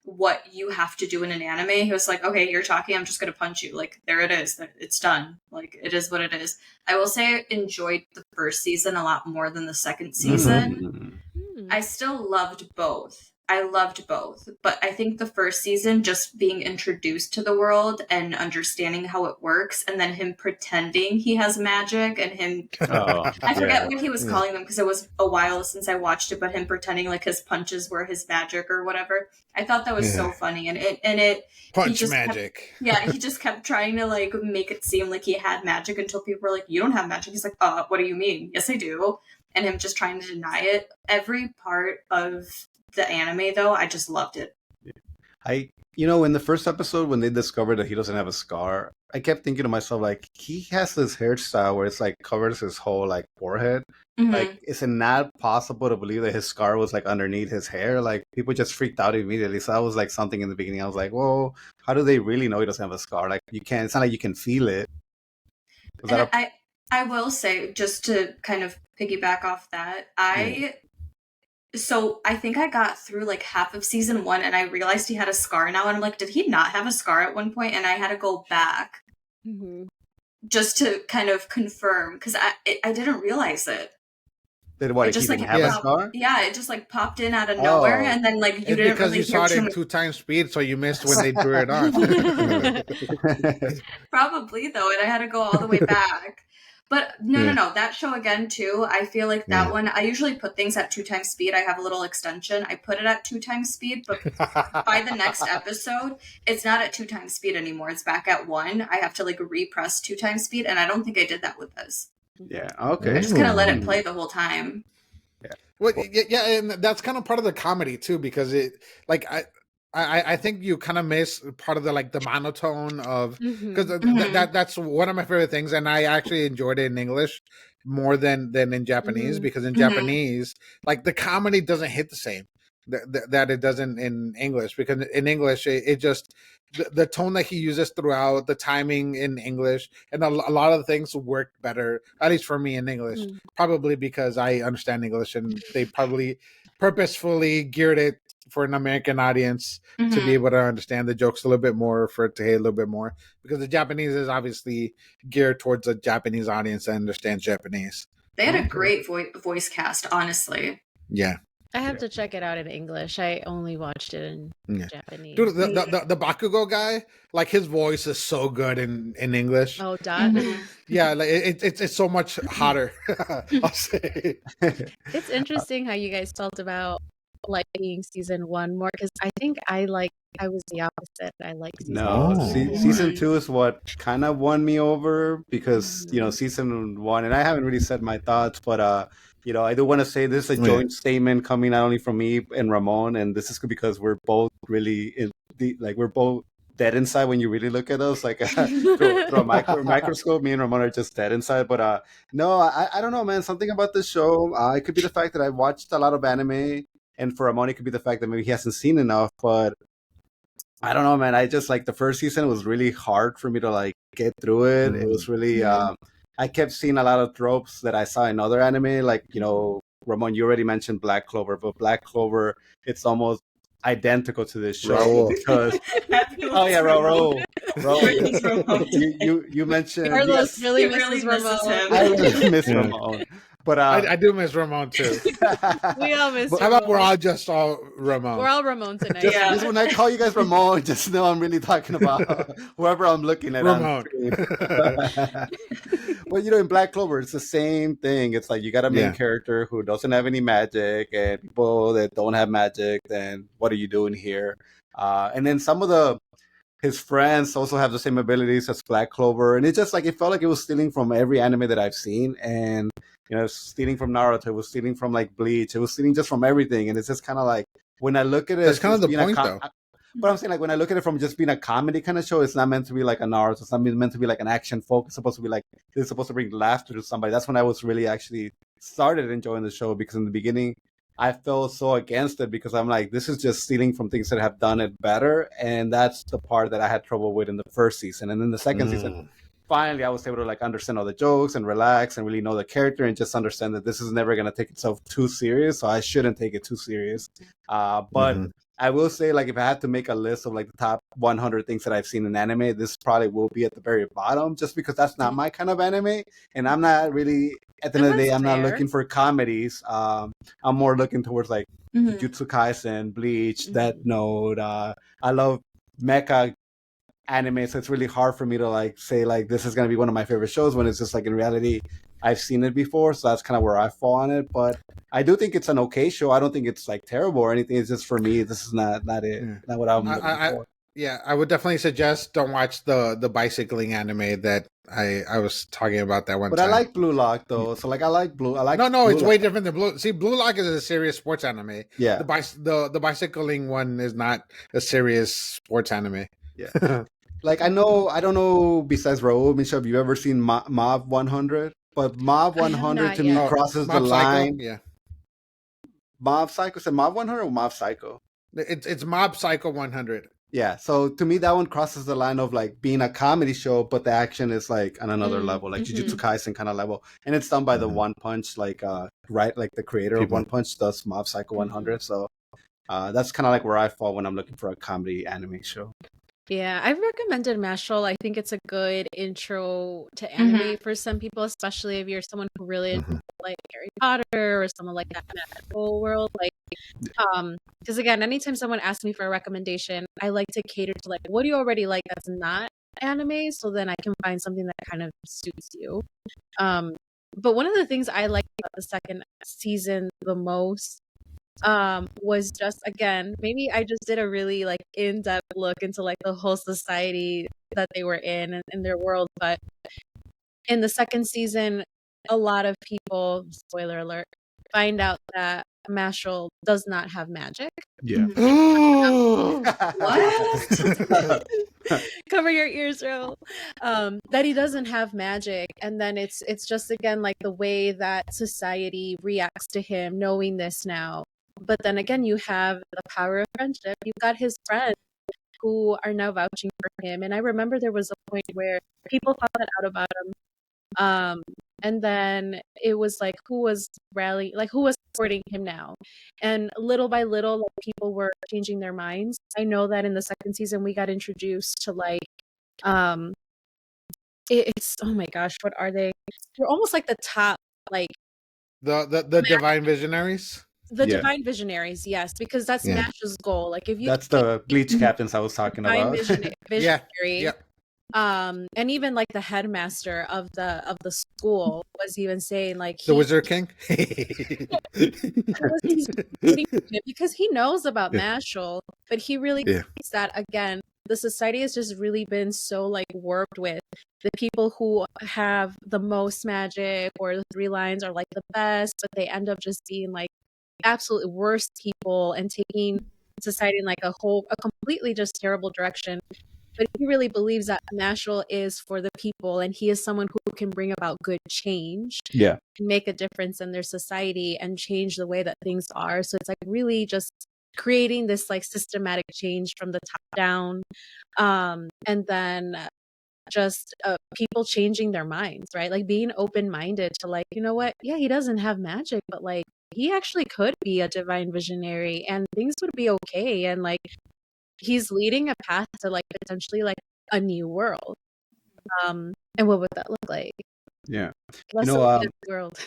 what you have to do in an anime. He was like, okay, you're talking, I'm just going to punch you. Like, there it is. It's done. Like, it is what it is. I will say I enjoyed the first season a lot more than the second season. I still loved both. I loved both, but I think the first season, just being introduced to the world and understanding how it works, and then him pretending he has magic, and him, I forget what he was calling them because it was a while since I watched it, but him pretending like his punches were his magic or whatever. I thought that was so funny, and it punch magic. He just kept trying to like make it seem like he had magic until people were like, "You don't have magic." He's like, "What do you mean?" "Yes, I do." And him just trying to deny it. Every part of the anime, though, I just loved it. In the first episode when they discovered that he doesn't have a scar, I kept thinking to myself, like, he has this hairstyle where it's like covers his whole like forehead. Like, is it not possible to believe that his scar was like underneath his hair? Like, people just freaked out immediately. So that was like something in the beginning. I was like, whoa, how do they really know he doesn't have a scar? Like, it's not like you can feel it. I will say, just to kind of piggyback off that, So I think I got through like half of season 1 and I realized he had a scar now. And I'm like, did he not have a scar at one point? And I had to go back just to kind of confirm because I didn't realize it. Did what? It just like have a scar? Yeah, it just like popped in out of nowhere, and then like you didn't because really you saw it in 2 times speed, so you missed when they drew it on. Probably though, and I had to go all the way back. But no, that show again too. I feel like that one. I usually put things at 2 times speed. I have a little extension. I put it at 2 times speed, but by the next episode, it's not at 2 times speed anymore. It's back at 1. I have to like repress 2 times speed, and I don't think I did that with this. Yeah. Okay. I just kind of let it play the whole time. Yeah. Well, yeah, and that's kind of part of the comedy too, because it like I think you kind of miss part of the like the monotone of because that's one of my favorite things, and I actually enjoyed it in English more than in Japanese because in Japanese like the comedy doesn't hit the same that it doesn't in English, because in English it just the tone that he uses throughout, the timing in English, and a lot of the things work better, at least for me in English, probably because I understand English and they probably purposefully geared it for an American audience to be able to understand the jokes a little bit more, for it to hit a little bit more, because the Japanese is obviously geared towards a Japanese audience that understands Japanese. They had a great voice cast, honestly. Yeah. I have to check it out in English. I only watched it in Japanese. Dude, the Bakugo guy, like his voice is so good in English. Oh, Dot. Yeah, like it's so much hotter. I'll say. It's interesting how you guys felt about liking season 1 more, because I think I was the opposite. I liked season 2 is what kind of won me over, because season 1, and I haven't really said my thoughts, but I do want to say this is a joint statement coming not only from me and Ramon, and this is because we're both really we're both dead inside when you really look at us, like through a microscope. Me and Ramon are just dead inside. But no, I don't know, man. Something about this show. It could be the fact that I watched a lot of anime, and for Ramon, it could be the fact that maybe he hasn't seen enough. But I don't know, man. I just like the first season was really hard for me to like get through it. It was really. I kept seeing a lot of tropes that I saw in other anime, like, Ramon, you already mentioned Black Clover, but Black Clover, it's almost identical to this show. Because Raul. You mentioned Carlos really misses Ramon. I really miss Ramon. But I do miss Ramon too. We all miss Ramon. How about we're all just all Ramon? We're all Ramon tonight. Just when I call you guys Ramon, just know I'm really talking about whoever I'm looking at. Ramon. But in Black Clover, it's the same thing. It's like you got a main character who doesn't have any magic, and people that don't have magic, then what are you doing here? And then some of the his friends also have the same abilities as Black Clover, and it just like it felt like it was stealing from every anime that I've seen, and stealing from Naruto, it was stealing from like Bleach, it was stealing just from everything, and it's just kind of like when I look at it, that's kind of the point, though. But I'm saying, like, when I look at it from just being a comedy kind of show, it's not meant to be like a Naruto. It's not meant to be like an action folk. It's supposed to be like, it's supposed to bring laughter to somebody. That's when I was really actually started enjoying the show, because in the beginning, I felt so against it because I'm like, this is just stealing from things that have done it better. And that's the part that I had trouble with in the first season. And then the second season, finally, I was able to like understand all the jokes and relax and really know the character and just understand that this is never going to take itself too serious. So I shouldn't take it too serious. But I will say, like, if I had to make a list of like the top 100 things that I've seen in anime, this probably will be at the very bottom, just because that's not my kind of anime. And I'm not really, at the end of the day, I'm not looking for comedies. I'm more looking towards like Jujutsu Kaisen, Bleach, Death Note. I love mecha anime, so it's really hard for me to like say like this is going to be one of my favorite shows when it's just like in reality I've seen it before, so that's kind of where I fall on it. But I do think it's an okay show. I don't think it's like terrible or anything. It's just, for me, this is not it. Not what I'm looking for. Yeah, I would definitely suggest don't watch the bicycling anime that I was talking about that one but time. I like Blue Lock though, so like I like No, Blue it's Lock. way different than Blue. See, Blue Lock is a serious sports anime. Yeah, the bicycling one is not a serious sports anime. Yeah. Like I don't know, besides Raul, Michelle, have you ever seen Mob 100? But Mob 100 to me crosses the line. Yeah. Mob Psycho, is it Mob 100 or Mob Psycho? It's Mob Psycho 100. Yeah, so to me that one crosses the line of like being a comedy show, but the action is like on another level, like Jujutsu Kaisen kind of level, and it's done by the One Punch, like right, like the creator of One Punch does Mob Psycho 100. So that's kind of like where I fall when I'm looking for a comedy anime show. Yeah, I've recommended MASHLE. I think it's a good intro to anime for some people, especially if you're someone who really like Harry Potter or someone like that magical world. Like, because again, anytime someone asks me for a recommendation, I like to cater to like, what do you already like that's not anime, so then I can find something that kind of suits you. But one of the things I liked about the second season the most was just, again, maybe I just did a really like in-depth look into like the whole society that they were in and their world. But in the second season, a lot of people, spoiler alert, find out that MASHLE does not have magic. Yeah. What? Cover your ears, Ro. That he doesn't have magic, and then it's just, again, like the way that society reacts to him knowing this now. But then again, you have the power of friendship. You've got his friends who are now vouching for him. And I remember there was a point where people found out about him. And then it was like, who was rallying, like who was supporting him now? And little by little, like, people were changing their minds. I know that in the second season, we got introduced to like, it's, oh my gosh, what are they? They're almost like the top, like the divine visionaries. The divine visionaries, yes, because that's Mash's goal. Like, if you that's the Bleach captains I was talking about. Visionary. And even like the headmaster of the school was even saying like the Wizard King. Because he knows about MASHLE, but he really thinks that, again, the society has just really been so like warped with the people who have the most magic or the 3 lines are like the best, but they end up just being like absolute worst people and taking society in like a completely just terrible direction. But he really believes that MASHLE is for the people, and he is someone who can bring about good change, and make a difference in their society and change the way that things are. So it's like really just creating this like systematic change from the top down, and then just people changing their minds, right? Like being open-minded to like, you know what? Yeah, he doesn't have magic, but like he actually could be a divine visionary and things would be okay. And like, he's leading a path to like potentially like a new world. And what would that look like? Yeah. World.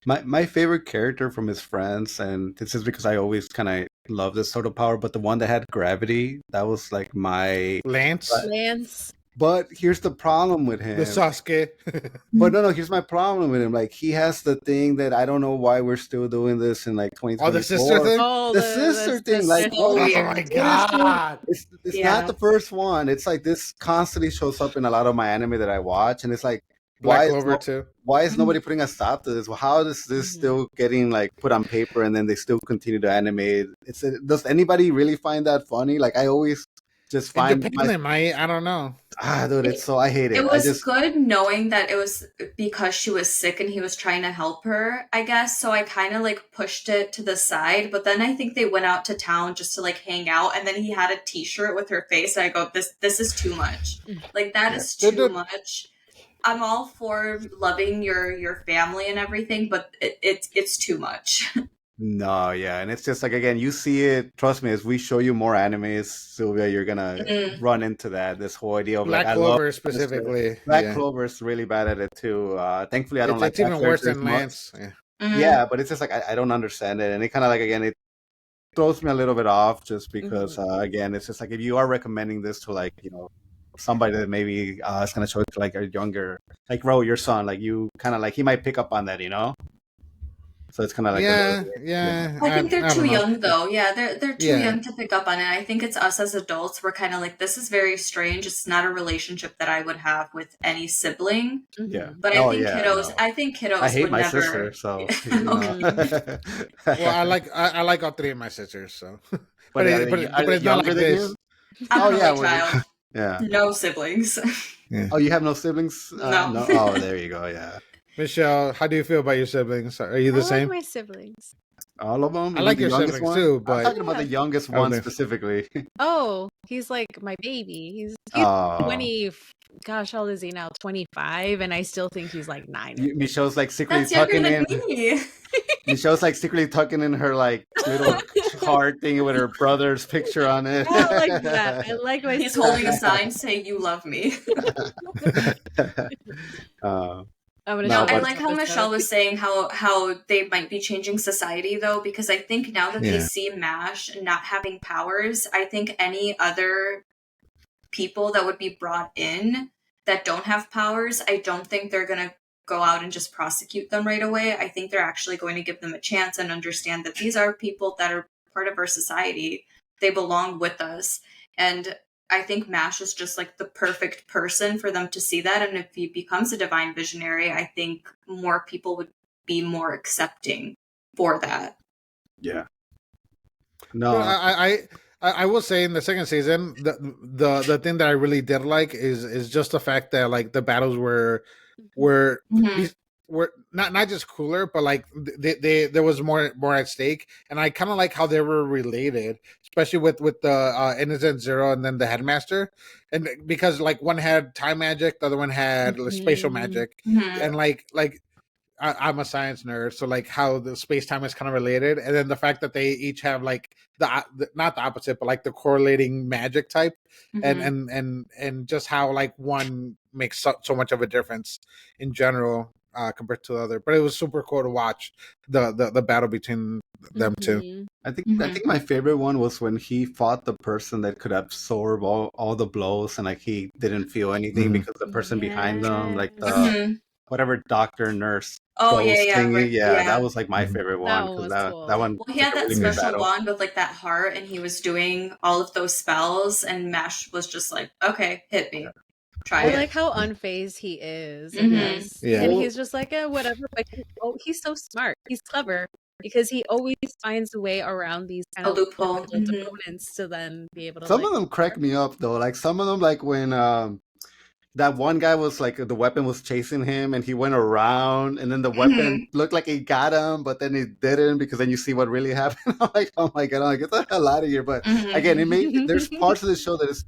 My favorite character from his friends, and this is because I always kind of love this sort of power, but the one that had gravity, that was like my Lance. But here's the problem with him. The Sasuke. But no, here's my problem with him. Like, he has the thing that I don't know why we're still doing this in like 2024. Oh, the sister thing? The sister thing. Like, oh my God. It's not the first one. It's like this constantly shows up in a lot of my anime that I watch. And it's like, why is nobody putting a stop to this? Well, how is this still getting like put on paper and then they still continue to animate? Does anybody really find that funny? Like, I always just find I don't know. Dude, I hate it. It was good knowing that it was because she was sick and he was trying to help her, I guess. So I kind of like pushed it to the side. But then I think they went out to town just to like hang out. And then he had a t-shirt with her face. And I go, this is too much. Like, that is too much. I'm all for loving your family and everything, but it's too much. No, yeah, and it's just like, again, you see it. Trust me, as we show you more animes, Sylvia, you're gonna run into that. This whole idea of Black Clover specifically. Black Clover is really bad at it too. Thankfully, I don't like. It's even worse than Lance. Yeah, but it's just like I don't understand it, and it kind of like, again, it throws me a little bit off just because again, it's just like, if you are recommending this to like, somebody that maybe is gonna show it to like a younger, like Ro, your son, like, you kind of like, he might pick up on that, So it's kind of like I think they're too young though. Yeah, they're too young to pick up on it. I think it's us as adults. We're kind of like, this is very strange. It's not a relationship that I would have with any sibling. Yeah, but I think kiddos. I hate would my never... sister, so. Well, I like all three of my sisters, so. But it's not like this. I'm an only child. Yeah. No siblings. Yeah. Oh, you have no siblings? No. Oh, there you go. Yeah. Michelle, how do you feel about your siblings? Are you the same? I like my siblings. All of them? I like your siblings too, but I'm talking about the youngest one specifically. Oh, he's like my baby. He's 20. Gosh, how old is he now? 25, and I still think he's like 9. Michelle's like secretly tucking in. Michelle's like secretly tucking in her like little heart thing with her brother's picture on it. I like that. I like my. He's holding a sign saying "You love me." I like how Michelle was saying how they might be changing society though, because I think now that they see MASH not having powers, I think any other people that would be brought in that don't have powers, I don't think they're going to go out and just prosecute them right away. I think they're actually going to give them a chance and understand that these are people that are part of our society. They belong with us. And I think MASH is just like the perfect person for them to see that. And if he becomes a divine visionary, I think more people would be more accepting for that. Yeah. No, I will say in the second season, the thing that I really did like is just the fact that like the battles were not just cooler, but like there was more at stake, and I kind of like how they were related, especially with the Innocent Zero and then the Headmaster, and because like one had time magic, the other one had spatial magic, and like I'm a science nerd, so like how the space time is kind of related, and then the fact that they each have like the not the opposite, but like the correlating magic type, and just how like one makes so much of a difference in general compared to the other. But it was super cool to watch the battle between them two. I think my favorite one was when he fought the person that could absorb all the blows, and like he didn't feel anything because the person behind them, like the whatever doctor nurse. That was like my favorite one, because that one. Well, he had that special wand with like that heart, and he was doing all of those spells, and MASH was just like, okay, hit me. Try it. I like how unfazed he is. And he's just like, whatever. But he's so smart. He's clever because he always finds a way around these kind of loophole opponents to then be able to. Some of them crack me up though. Like some of them, like when that one guy was like, the weapon was chasing him and he went around and then the weapon looked like it got him, but then it didn't, because then you see what really happened. I'm like, oh my God, I'm like, get the hell out of here. But again, there's parts of the show that is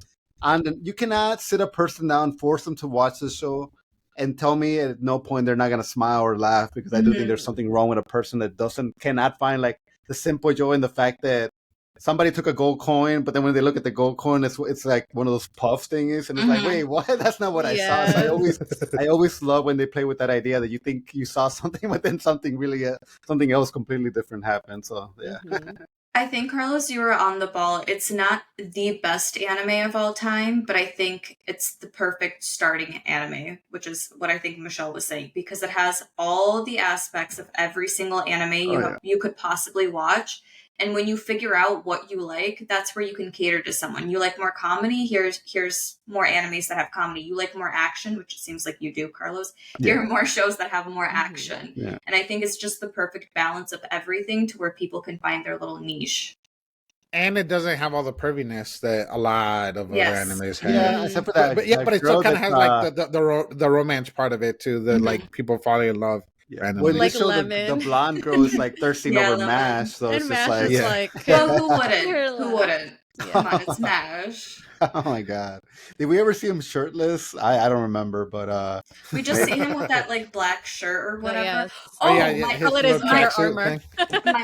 you cannot sit a person down, force them to watch the show and tell me at no point they're not going to smile or laugh, because I do think there's something wrong with a person that cannot find like the simple joy in the fact that somebody took a gold coin, but then when they look at the gold coin, it's like one of those puff things, and it's like, wait, what? That's not what I saw. So I always love when they play with that idea that you think you saw something, but then something else completely different happened. So yeah. I think, Carlos, you were on the ball. It's not the best anime of all time, but I think it's the perfect starting anime, which is what I think Michelle was saying, because it has all the aspects of every single anime you could possibly watch. And when you figure out what you like, that's where you can cater to someone. You like more comedy? Here's more animes that have comedy. You like more action, which it seems like you do, Carlos. Here are more shows that have more action. Yeah. And I think it's just the perfect balance of everything to where people can find their little niche. And it doesn't have all the perviness that a lot of other animes have. Yeah, except for that. But it still kind of has like the romance part of it too. The like people falling in love. Yeah. Well, like the blonde girl is like thirsting over MASH, so and it's MASH just like, well, who wouldn't? Who wouldn't? Come on, it's MASH. Oh my god! Did we ever see him shirtless? I don't remember, but we just see him with that like black shirt or whatever. My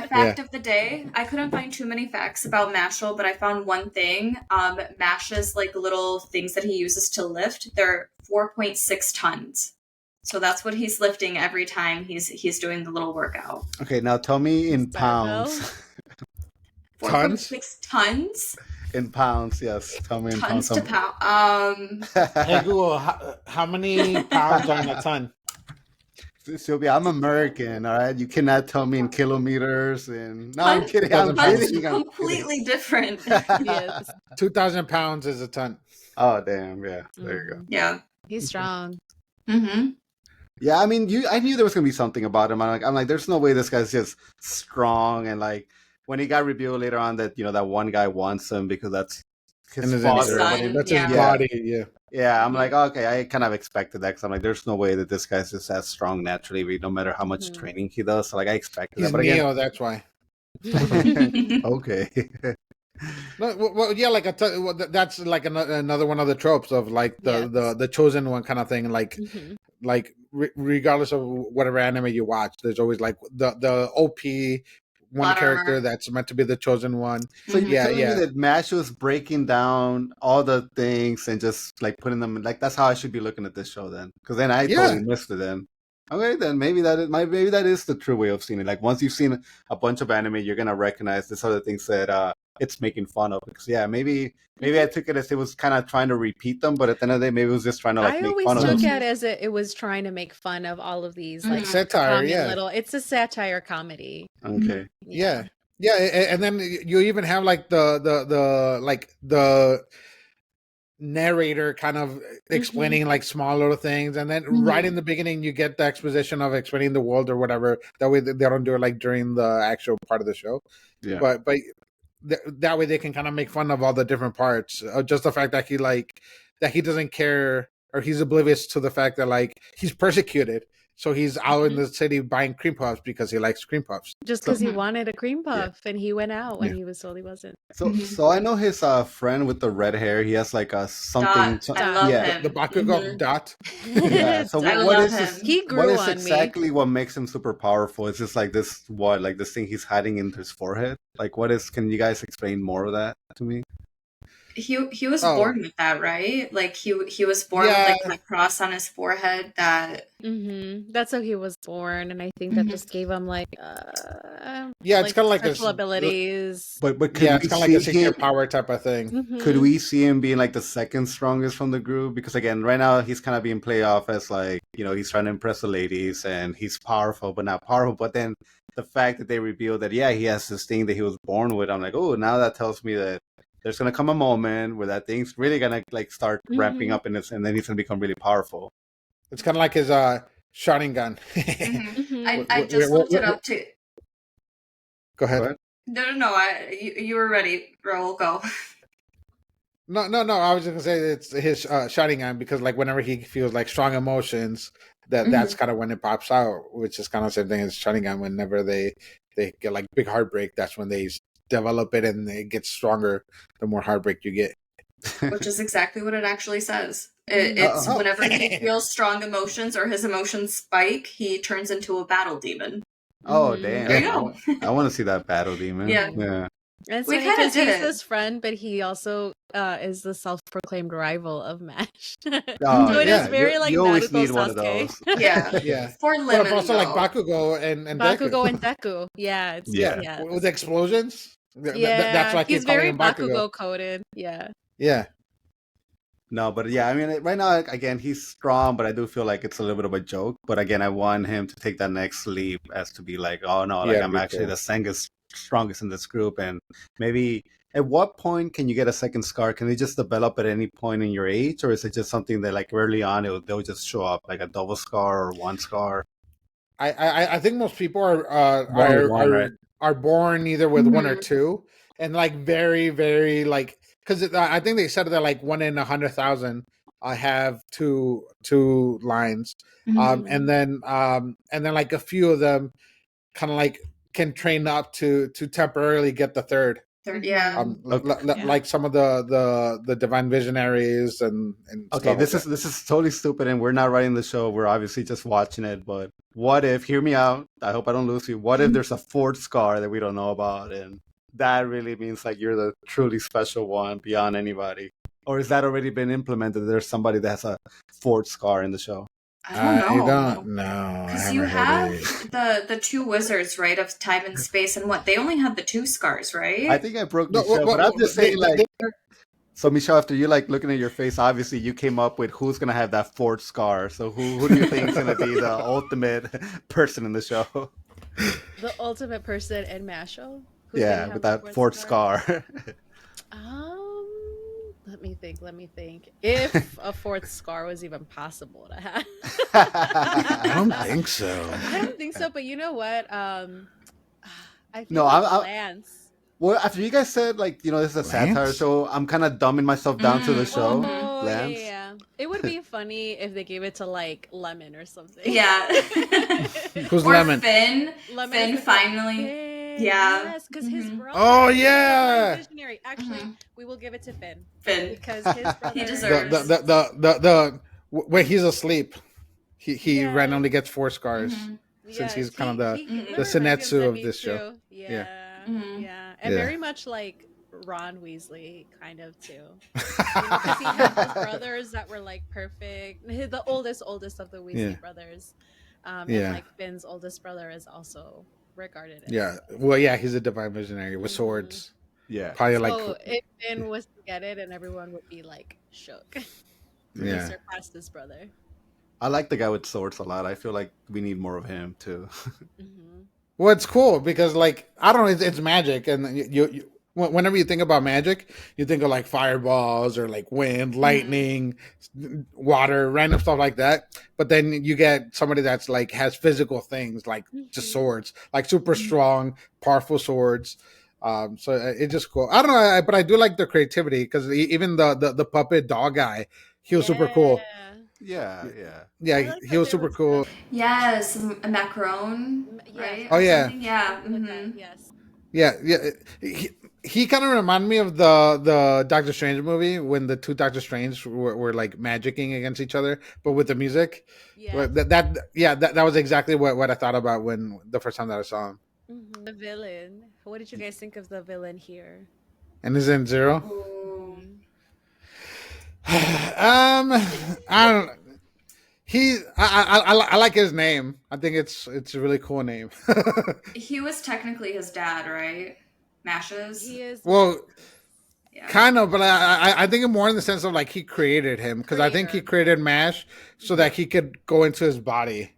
fact of the day. I couldn't find too many facts about MASHLE, but I found one thing. MASH's like little things that he uses to lift. They're 4.6 tons. So that's what he's lifting every time he's doing the little workout. Okay, now tell me in pounds. 4.6 tons? In pounds, yes. Tell me in tons pounds. To pound. Hey Google, how many pounds are in a ton? Sylvia, I'm American, all right? You cannot tell me in kilometers. And no, I'm kidding. Tons completely different. Yes. 2,000 pounds is a ton. Oh, damn. Yeah, there you go. Yeah. He's strong. Mm-hmm. Yeah, I mean, I knew there was gonna be something about him. I'm like, there's no way this guy's just strong. And like, when he got revealed later on that that one guy wants him because that's his father. That's his body. Yeah. Yeah, I'm like, okay, I kind of expected that because I'm like, there's no way that this guy's just as strong naturally, no matter how much training he does. So like, I expected that. But Neo, that's why. Okay. No, well, yeah, like that's like another one of the tropes of like the chosen one kind of thing. Like, regardless of whatever anime you watch, there's always like the OP one character that's meant to be the chosen one. So you're telling me that MASH was breaking down all the things and just like putting them in, like that's how I should be looking at this show then, because then I totally missed it then. Okay, then maybe that is the true way of seeing it. Like once you've seen a bunch of anime, you're gonna recognize this other things that it's making fun of. Because maybe I took it as it was kind of trying to repeat them, but at the end of the day, maybe it was just trying to like make fun of them. I always took it as it was trying to make fun of all of these like satire. It's a satire comedy. Okay. Yeah. And then you even have like the narrator kind of explaining like small little things, and then right in the beginning you get the exposition of explaining the world or whatever. That way they don't do it like during the actual part of the show. Yeah. But that way they can kind of make fun of all the different parts. Just the fact that he doesn't care, or he's oblivious to the fact that like he's persecuted. So he's out in the city buying cream puffs because he likes cream puffs. Just because he wanted a cream puff, and he went out when he was told he wasn't. So I know his friend with the red hair. He has like a something. Dot. I love him. The Bakugo Dot. Yeah. So what is his? He grew what is on exactly what makes him super powerful? Is just like this? What, like this thing he's hiding in his forehead? Like what is? Can you guys explain more of that to me? He was born with that, right? Like he was born with like a cross on his forehead. That's how he was born, and I think that just gave him like it's kind of like special abilities. But it's kind of like a secret power type of thing. Could we see him being like the second strongest from the group? Because again, right now he's kind of being played off as like he's trying to impress the ladies and he's powerful but not powerful. But then the fact that they revealed that he has this thing that he was born with, I'm like, oh, now that tells me that there's gonna come a moment where that thing's really gonna like start ramping up in this, and then he's gonna become really powerful. It's kind of like his Sharingan. I just looked it up too. Go ahead. No. You were ready, Raul. Go. No. I was just gonna say it's his Sharingan because like whenever he feels like strong emotions, that's kind of when it pops out, which is kind of the same thing as Sharingan. Whenever they get like big heartbreak, that's when they develop it and it gets stronger the more heartbreak you get. Which is exactly what it actually says. It's whenever he feels strong emotions or his emotions spike, he turns into a battle demon. Oh, damn. There you go. I want to see that battle demon. Yeah. It's funny because he's his friend, but he also is the self-proclaimed rival of MASH. So it is very like you always Naruto need Sasuke. one of those. Yeah. For lemon, but also like Bakugo and Bakugo and Deku. Yeah. With explosions. That's why he's very Bakugo coded. Yeah. No, but yeah, I mean, right now, again, he's strong, but I do feel like it's a little bit of a joke. But again, I want him to take that next leap as to be like, oh no, like I'm actually the strongest in this group. And maybe at what point can you get a second scar? Can they just develop at any point in your age? Or is it just something that like early on, they'll just show up like a double scar or one scar? I think most people are born either with one or two. And like very, very like, because I think they said that like 1 in 100,000 have two lines, and then like a few of them kind of like can train up to temporarily get the third. Like some of the divine visionaries and okay, this is totally stupid, and we're not writing the show. We're obviously just watching it. But what if? Hear me out. I hope I don't lose you. What if there's a fourth scar that we don't know about, and that really means like you're the truly special one beyond anybody? Or is that already been implemented? There's somebody that has a fourth scar in the show. I don't know. I don't know. Because you have the two wizards, right, of time and space, and what? They only had the two scars, right? I think I broke Michelle, but I'm just saying, like... So, Michelle, after you, like, looking at your face, obviously you came up with who's going to have that fourth scar. So who do you think is going to be the ultimate person in the show? The ultimate person in MASHLE? Yeah, with that fourth scar. Let me think. If a fourth scar was even possible to have. I don't think so. But you know what? I feel Lance. Well, after you guys said, like, you know, this is a satire show, I'm kind of dumbing myself down to the show. Lance. Yeah. It would be funny if they gave it to, like, Lemon or something. Yeah. Who's Lemon? Finn. Finn finally. Yeah. Yes, because his brother. Oh, yeah. Visionary. Actually, we will give it to Finn. Because his brother. He deserves when he's asleep, he randomly gets 4 scars. Since he's kind of the Senetsu of this show. Yeah. And very much like Ron Weasley, kind of too. Because he had those brothers that were like perfect. The oldest of the Weasley brothers. And like Finn's oldest brother is also regarded as he's a divine visionary with swords. Yeah. Probably so if Finn was to get it, and everyone would be like shook. He surpassed his brother. I like the guy with swords a lot. I feel like we need more of him too. Well, it's cool because, like, I don't know, it's magic, and you whenever you think about magic, you think of like fireballs or like wind, lightning, water, random stuff like that. But then you get somebody that's like has physical things like just swords, like super strong, powerful swords. So it's just cool. I don't know, but I do like the creativity because even the puppet dog guy, he was super cool. Yeah, he was super cool. Yes, a macaron, right? Oh yeah, Yes. Yeah. He kind of reminded me of the Doctor Strange movie when the two Doctor Strange were like magicking against each other, but with the music. Yeah. That was exactly what I thought about when the first time that I saw him. The villain. What did you guys think of the villain here? And is in Zero? I don't know. I like his name. I think it's a really cool name. He was technically his dad, right? Mash's. He is. Well, kind of, but I think more in the sense of like he created him because I think he created Mash so that he could go into his body.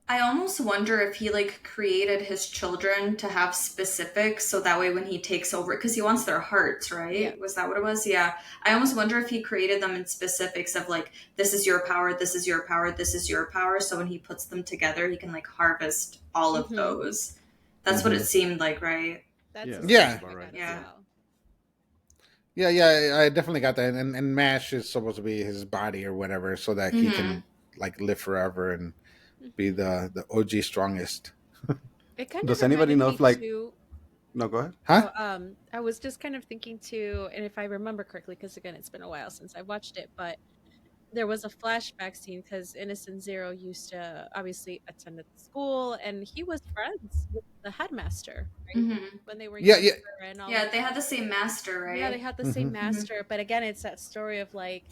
I almost wonder if he like created his children to have specifics so that way when he takes over, because he wants their hearts, right? Yeah. Was that what it was? Yeah. I almost wonder if he created them in specifics of like, this is your power, this is your power, this is your power. So when he puts them together, he can like harvest all of those. That's what it seemed like, right? Yeah. I definitely got that. And Mash is supposed to be his body or whatever so that he can like live forever and be the OG strongest. It kind Does anybody know if like no, go ahead. Huh? I was just kind of thinking too, and if I remember correctly, because again it's been a while since I watched it, but there was a flashback scene because Innocent Zero used to obviously attend at school, and he was friends with the headmaster, right? When they were and all they had the same master, right? Yeah, they had the same master, but again, it's that story of like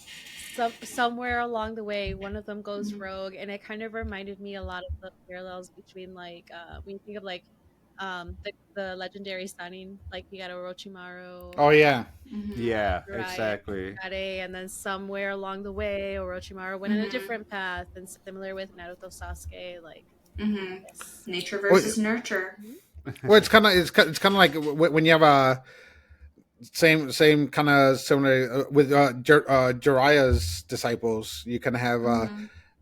somewhere along the way, one of them goes rogue, and it kind of reminded me a lot of the parallels between like when you think of like the the legendary stunning. Like you got Orochimaru. Oh yeah. Yeah, exactly. And then somewhere along the way, Orochimaru went in a different path, and similar with Naruto Sasuke, like yes. Nature versus nurture. Well, it's kind of like when you have a same kind of similar with Jiraiya's disciples. You kind of have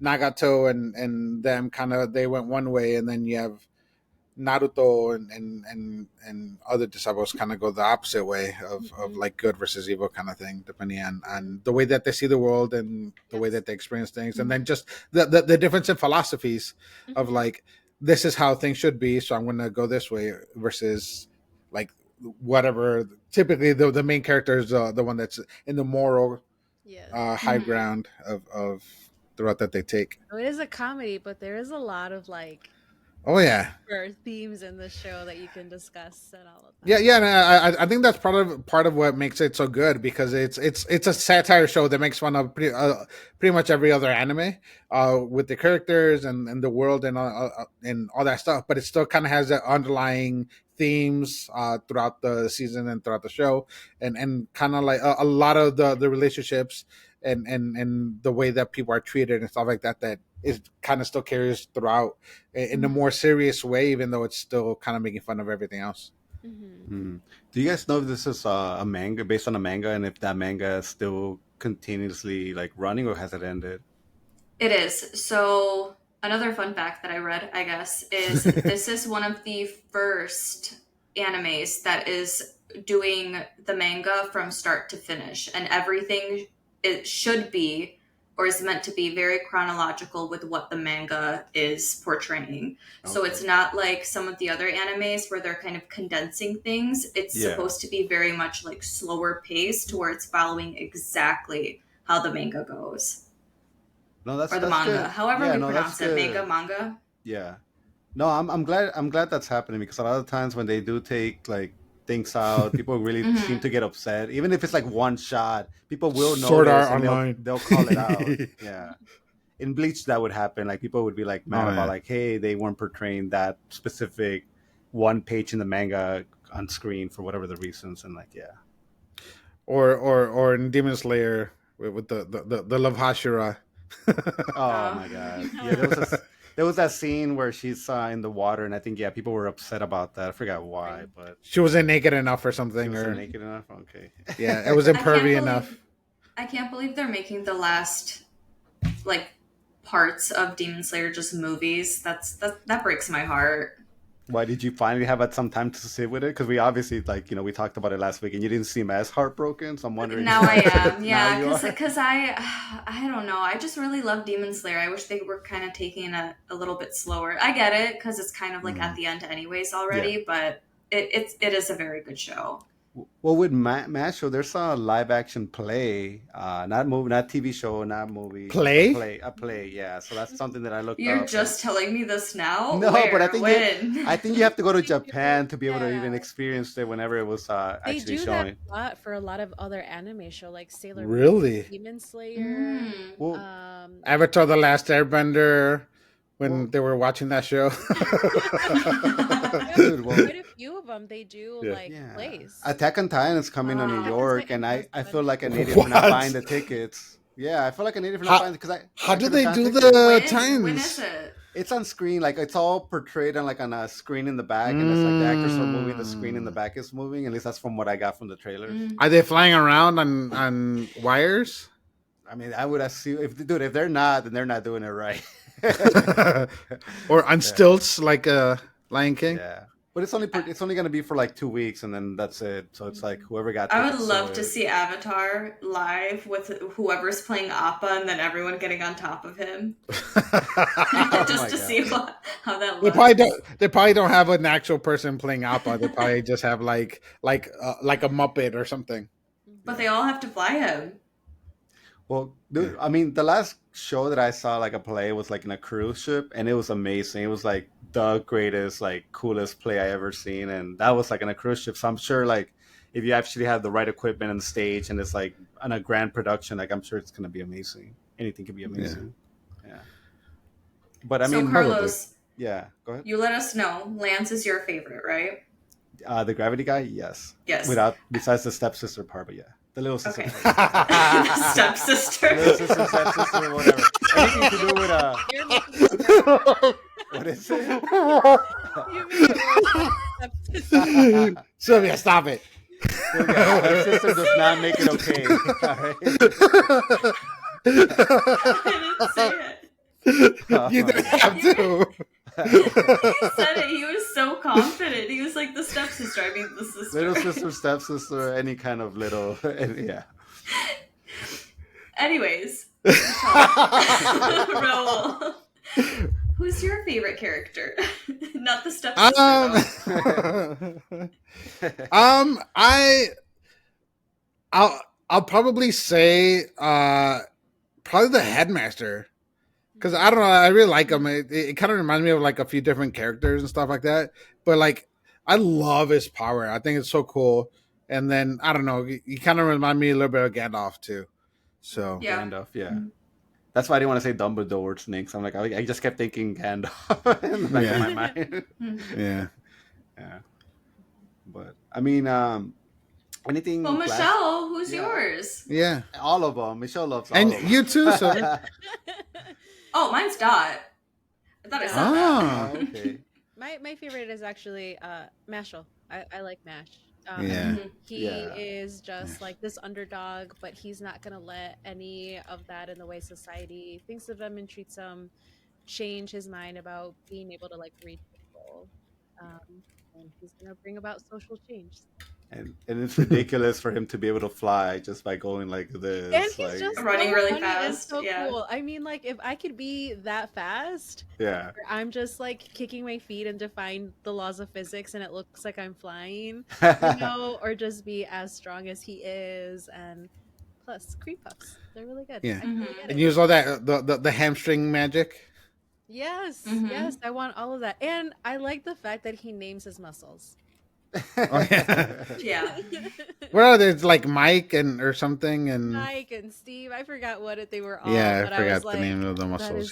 Nagato and them kind of they went one way, and then you have Naruto and other disciples kind of go the opposite way of like good versus evil kind of thing, depending on the way that they see the world and the way that they experience things, and then just the difference in philosophies of like this is how things should be, so I'm going to go this way versus like whatever. Typically, the main character is the one that's in the moral high ground of the route that they take. It is a comedy, but there is a lot of like. Oh yeah, themes in the show that you can discuss and all of that. Yeah, and I think that's part of what makes it so good, because it's a satire show that makes fun of pretty much every other anime, with the characters and the world and all that stuff. But it still kind of has that underlying themes throughout the season and throughout the show, and kind of like a lot of the relationships and the way that people are treated and stuff like that is kind of still carries throughout in a more serious way, even though it's still kind of making fun of everything else. Do you guys know if this is a manga based on a manga, and if that manga is still continuously like running, or has it ended? It is. So another fun fact that I read, I guess, is this is one of the first animes that is doing the manga from start to finish, and everything it should be or is meant to be very chronological with what the manga is portraying. Okay. So it's not like some of the other animes where they're kind of condensing things. It's supposed to be very much like slower paced, to where it's following exactly how the manga goes. No, that's or the that's manga, good. however we pronounce it, manga. Yeah. No, I'm glad that's happening, because a lot of times when they do take like things out, people really seem to get upset. Even if it's like one shot, people will know Sword Art Online. They'll call it out. Yeah. In Bleach, that would happen. Like people would be like mad about like, hey, they weren't portraying that specific one page in the manga on screen for whatever the reasons, and like or in Demon Slayer with the Love Hashira. Oh my god! Yeah, there was that scene where she's in the water, and I think people were upset about that. I forgot why, but she wasn't naked enough or something. She wasn't naked enough. Okay. Yeah, it was impervy enough. I can't believe they're making the last like parts of Demon Slayer just movies. That breaks my heart. Why did you finally have some time to sit with it? Because we obviously we talked about it last week, and you didn't seem as heartbroken. So I'm wondering. Now I am, yeah, because I don't know. I just really love Demon Slayer. I wish they were kind of taking it a little bit slower. I get it, because it's kind of like at the end anyways already, but it is a very good show. Well, with MASHLE, there's a live action play, not movie, not TV show, not movie. A play, yeah. So that's something that I looked up. You're just telling me this now? No, but I think you have to go to Japan to be able to even experience it whenever it was actually showing. They do that a lot for a lot of other anime shows, like Sailor Moon, Demon Slayer, Avatar: The Last Airbender. When they were watching that show. Dude, quite a few of them, they do plays. Attack on Titan is coming to New York, and I feel like an idiot for not buying the tickets. Yeah, I feel like an idiot for not buying because how do they do the Titans? When is it? It's on screen, like it's all portrayed on a screen in the back, and it's like the actors are moving, the screen in the back is moving. At least that's from what I got from the trailers. Are they flying around on wires? I mean, I would assume if they're not, then they're not doing it right. Or on stilts like Lion King. Yeah, but it's only going to be for like 2 weeks, and then that's it. So it's like whoever got. I would love to see Avatar live with whoever's playing Appa, and then everyone getting on top of him, just to see how that looks. They probably don't have an actual person playing Appa. They probably just have like a Muppet or something. But they all have to fly him. Well, dude, I mean, the last show that I saw like a play was like in a cruise ship, and it was amazing. It was like the greatest, like coolest play I ever seen, and that was like in a cruise ship. So I'm sure like if you actually have the right equipment and stage, and it's like on a grand production, like I'm sure it's gonna be amazing. Anything can be amazing. Yeah. But I mean, Carlos, go ahead. You let us know. Lance is your favorite, right? The gravity guy, yes. Yes. Besides the stepsister part, but yeah. The little sister. Okay. The stepsister. Little sister, stepsister, whatever. Anything to do with what is it? You made it stepsister. Sylvia, stop it. Her sister does not make it okay. All right. I didn't say it. You didn't have to. He said it. He was so confident. He was like the stepsister. I mean, the sister. Little sister, stepsister, any kind of little, yeah. Anyways, Raul, who's your favorite character? Not the stepsister. I'll probably say probably the headmaster. Because I don't know, I really like him. It kind of reminds me of like a few different characters and stuff like that. But like, I love his power. I think it's so cool. And then I don't know, he kind of remind me a little bit of Gandalf too. So yeah. Gandalf, yeah. Mm-hmm. That's why I didn't want to say Dumbledore's name. So I'm like, I just kept thinking Gandalf in the back of my mind. Yeah. But I mean, anything. Well, Michelle, who's yours? Yeah, all of them. Michelle loves all and of them. you too. So. Oh, mine's Dot. I thought I said that. Okay. My favorite is actually MASHLE. I like Mash. He is just like this underdog, but he's not gonna let any of that in the way society thinks of him and treats him change his mind about being able to like read people. And he's gonna bring about social change. And it's ridiculous for him to be able to fly just by going like this. And he's like, just running really funny and fast. so cool. I mean, like, if I could be that fast, I'm just like kicking my feet and defying the laws of physics, and it looks like I'm flying, or just be as strong as he is, and plus cream puffs, they're really good. Yeah, and use all that the hamstring magic. Yes, yes, I want all of that, and I like the fact that he names his muscles. Oh, yeah. What are they? Like Mike or something, and Mike and Steve. I forgot what they were all. Yeah, but I forgot was the name of the muscles.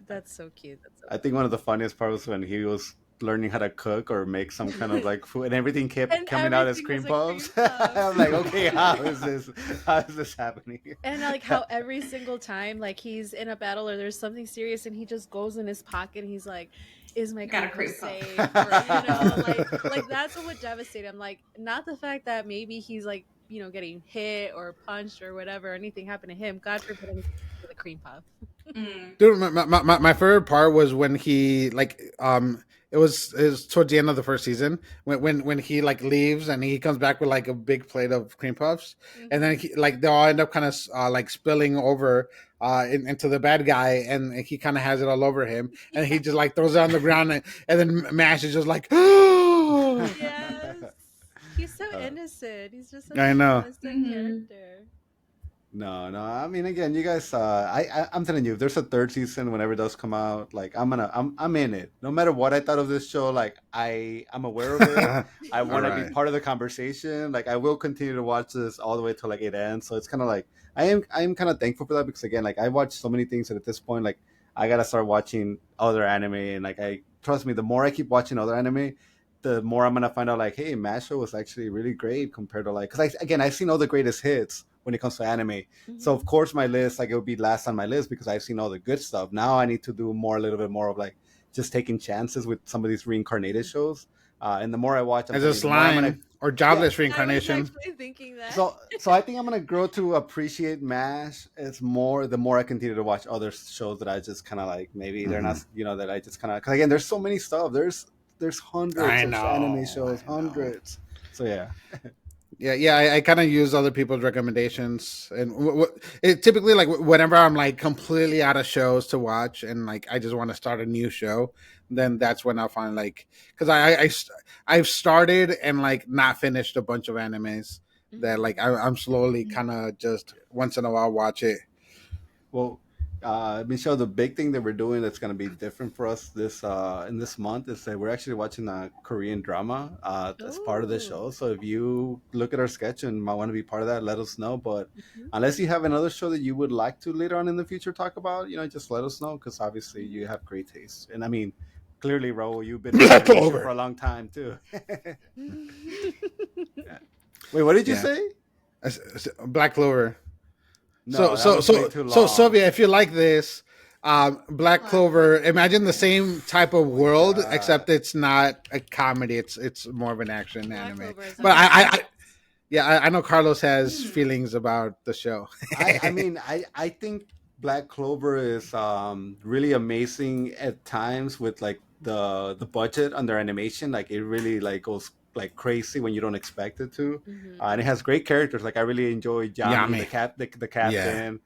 That's so cute. I think one of the funniest parts was when he was learning how to cook or make some kind of like food, and everything kept coming out as cream puffs. I'm like, okay, how is this happening? And like how every single time, like he's in a battle or there's something serious, and he just goes in his pocket and he's like, is my cream puff safe? Or, like that's what would devastate him. Like, not the fact that maybe he's like, getting hit or punched or whatever, anything happened to him. God forbid anything with a cream puff. Dude, my favorite part was when he like it was towards the end of the first season when he like leaves and he comes back with like a big plate of cream puffs, and then they all end up kind of like spilling over into the bad guy, and he kind of has it all over him, and he just like throws it on the ground, and then Mash is just like, oh yes, he's so innocent. He's just such an innocent character. No. I mean, again, you guys. I'm telling you, if there's a third season, whenever it does come out, like I'm in it. No matter what I thought of this show, like I'm aware of it. I want to be part of the conversation. Like I will continue to watch this all the way till like it ends. So it's kind of like I am kind of thankful for that, because again, like I watch so many things that at this point, like I gotta start watching other anime, and like trust me, the more I keep watching other anime, the more I'm gonna find out like, hey, MASHLE was actually really great compared to like, because I've seen all the greatest hits when it comes to anime. So of course my list, like it would be last on my list because I've seen all the good stuff. Now I need to do a little bit more of like just taking chances with some of these reincarnated shows. And the more I watch, as a slime or jobless reincarnation. I was actually thinking that. So I think I'm gonna grow to appreciate MASH. It's more the more I continue to watch other shows that I just kind of like. Maybe they're not, that I just kind of, because again, there's so many stuff. There's hundreds of anime shows, hundreds. So yeah. Yeah, I kind of use other people's recommendations, and it typically like whenever I'm like completely out of shows to watch, and like I just want to start a new show, then that's when I'll find like, because I've started and like not finished a bunch of animes that like I'm slowly kind of just once in a while watch it. Well, Michelle, the big thing that we're doing that's going to be different for us in this month is that we're actually watching a Korean drama as part of the show. So if you look at our sketch and might want to be part of that, let us know. But unless you have another show that you would like to later on in the future talk about, just let us know, because obviously you have great taste. And I mean, Clearly, Raul, you've been Black Clover for a long time too. Yeah. Wait, what did you say? Black Clover. No, so Sylvia, if you like this, Black Clover, imagine the same type of world, except it's not a comedy. It's more of an action anime. But I know Carlos has feelings about the show. I think Black Clover is really amazing at times with like the budget on their animation. Like it really like goes like crazy when you don't expect it to, and it has great characters. Like I really enjoy Yami. the captain.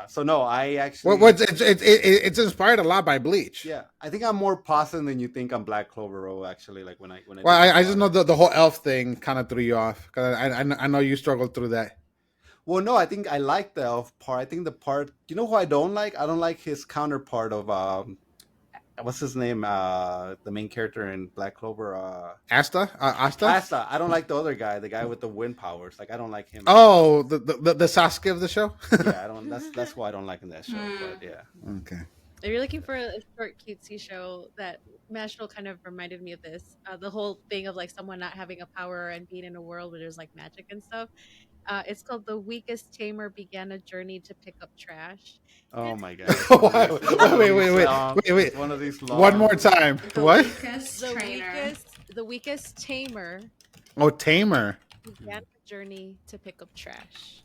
So no, I actually it's inspired a lot by Bleach. Yeah, I think I'm more positive than you think on Black Clover. Actually, like when I I just know the whole elf thing kind of threw you off because I know you struggled through that. Well, no, I think I like the elf part. I think the part, you know who I don't like? I don't like his counterpart of what's his name? The main character in Black Clover. Asta. I don't like the other guy, the guy with the wind powers. Like I don't like him. Oh, the Sasuke of the show. Yeah, I don't. That's why I don't like in that show. But yeah. Okay. If you're looking for a short, cutesy show, that Mashal kind of reminded me of this. The whole thing of like someone not having a power and being in a world where there's like magic and stuff. It's called The Weakest Tamer Began a Journey to Pick Up Trash. Oh my god! Wait! One of these long... One more time. What? The weakest tamer. Oh, tamer. Began a journey to pick up trash,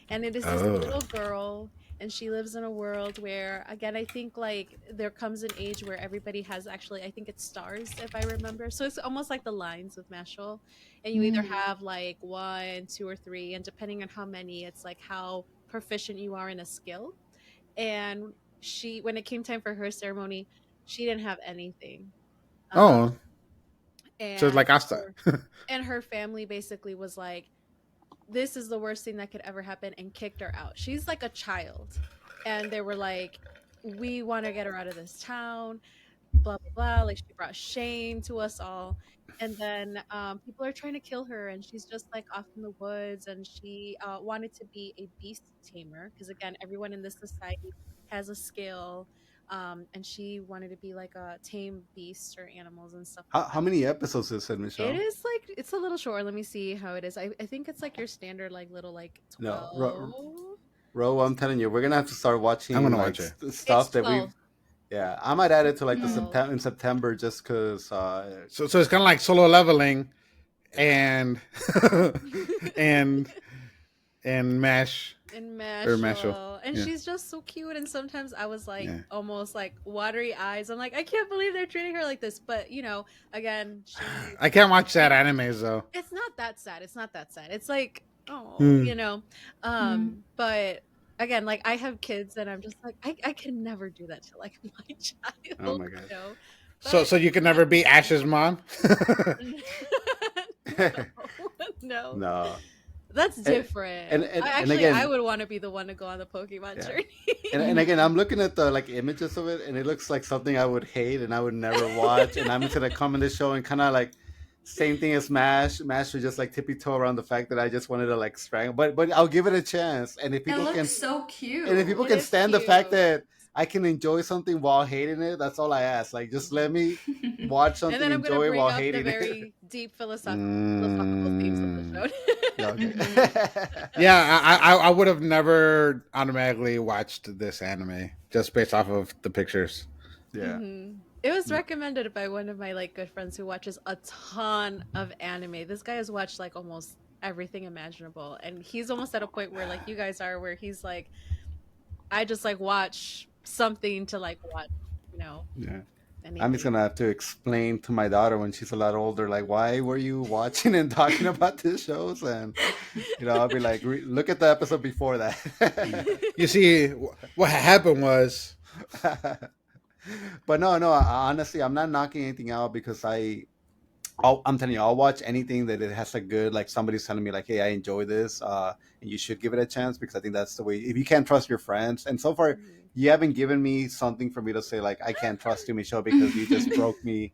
and it is this little girl, and she lives in a world where, again, I think like there comes an age where everybody has actually, I think it's stars if I remember. So it's almost like the lines with Mashal. And you either have like 1, 2, or 3, and depending on how many, it's like how proficient you are in a skill. And she, when it came time for her ceremony, she didn't have anything. And so like Asta. And her family basically was like, this is the worst thing that could ever happen, and kicked her out. She's like a child. And they were like, we want to get her out of this town, blah, blah, blah. Like she brought shame to us all. And then people are trying to kill her, and she's just like off in the woods, and she wanted to be a beast tamer because, again, everyone in this society has a skill, and she wanted to be like a tame beasts or animals and stuff. How many episodes is it, Michelle? It is like, it's a little short. Let me see how it is. I think it's like your standard like little like 12. No, Ro, I'm telling you, we're gonna have to start watching. I'm gonna watch it. Stuff that we. Yeah, I might add it to like in September just because. So it's kind of like Solo Leveling, and and Mash. And Mashal. And she's just so cute. And sometimes I was like almost like watery eyes. I'm like, I can't believe they're treating her like this. But you know, again, I can't watch sad animes though. It's not that sad. It's like, you know, but. Again, like I have kids, and I'm just like I can never do that to like my child. Oh my god! You know? So you can never be Ash's mom. No, that's different. And again, I would want to be the one to go on the Pokemon journey. and again, I'm looking at the like images of it, and it looks like something I would hate and I would never watch. And I'm just gonna come in this show and kind of like. Same thing as Mash. Mash was just like tippy toe around the fact that I just wanted to like strangle, but I'll give it a chance. And if people can, so cute. And if people can stand the fact that I can enjoy something while hating it, that's all I ask. Like, just let me watch something, and then I'm enjoy it while hating it. Very deep philosophical themes of the show. Okay. I would have never automatically watched this anime just based off of the pictures. Yeah. Mm-hmm. It was recommended by one of my like good friends who watches a ton of anime. This guy has watched like almost everything imaginable, and he's almost at a point where like you guys are, where he's like, I just like watch something to like watch, you know. Yeah. Anything. I'm just gonna have to explain to my daughter when she's a lot older, like, why were you watching and talking about these shows? And you know, I'll be like, look at the episode before that. You see, what happened was. But no, honestly, I'm not knocking anything out because I'm telling you, I'll watch anything that it has a good, like somebody's telling me like, hey, I enjoy this, and you should give it a chance, because I think that's the way. If you can't trust your friends, and so far you haven't given me something for me to say like, I can't trust you, Michelle, because you just broke me.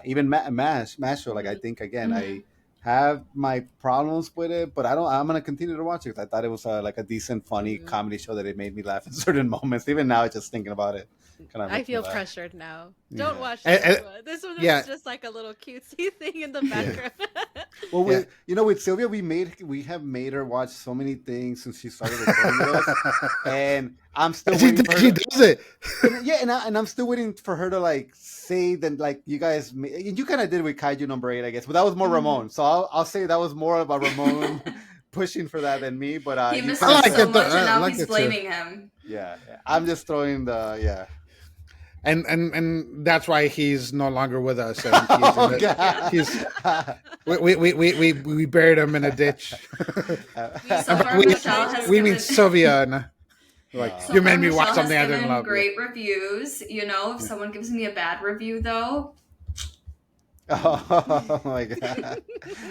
Even Mashal, like I think again, have my problems with it, but I'm gonna continue to watch it because I thought it was like a decent, funny comedy show that it made me laugh in certain moments. Even now, just thinking about it, I feel pressured now. Don't watch this one. This one is just like a little cutesy thing in the background. Well, with Sylvia, we have made her watch so many things since she started recording with us, and I'm still waiting for her. She does it. And I'm still waiting for her to like say that like you guys. You kind of did with Kaiju number 8, I guess, but that was more Ramon. So I'll say that was more about Ramon pushing for that than me. But he missed it so much, and now he's blaming him. Yeah, I'm just throwing the And that's why he's no longer with us. We buried him in a ditch. We mean Sylvia. You made me watch something I didn't love. Great reviews. If someone gives me a bad review, though. Oh my god!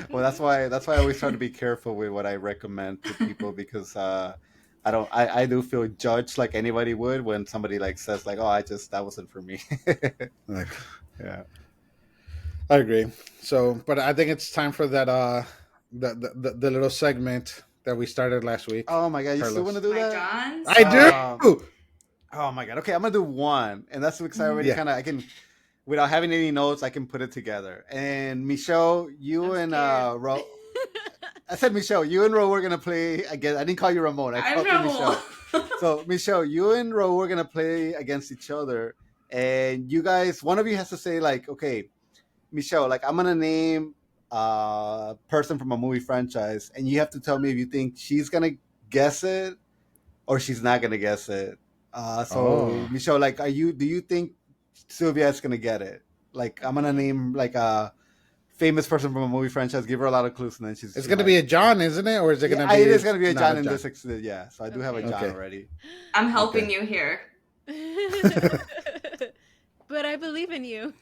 Well, that's why I always try to be careful with what I recommend to people because I do feel judged like anybody would when somebody like says like, oh, that wasn't for me. Yeah, I agree. So, but I think it's time for that the little segment that we started last week. Oh my god, you still want to do that? John? I do. Oh my god. Okay, I'm gonna do one, and that's because I already I can, without having any notes, I can put it together. And Michelle, you and Ro. I said Michelle, you and Ro were gonna play again. I didn't call you Ramon. I called you Michelle. So Michelle, you and Ro were gonna play against each other, and you guys, one of you has to say like, okay, Michelle, like I'm gonna name a person from a movie franchise, and you have to tell me if you think she's gonna guess it or she's not gonna guess it. Michelle, like, do you think Sylvia is gonna get it? Like, I'm gonna name like a famous person from a movie franchise, give her a lot of clues, and then it's gonna be a John, isn't it? Or is it gonna be? It is gonna be a John in this. Yeah, so I do have a John already. I'm helping you here. But I believe in you.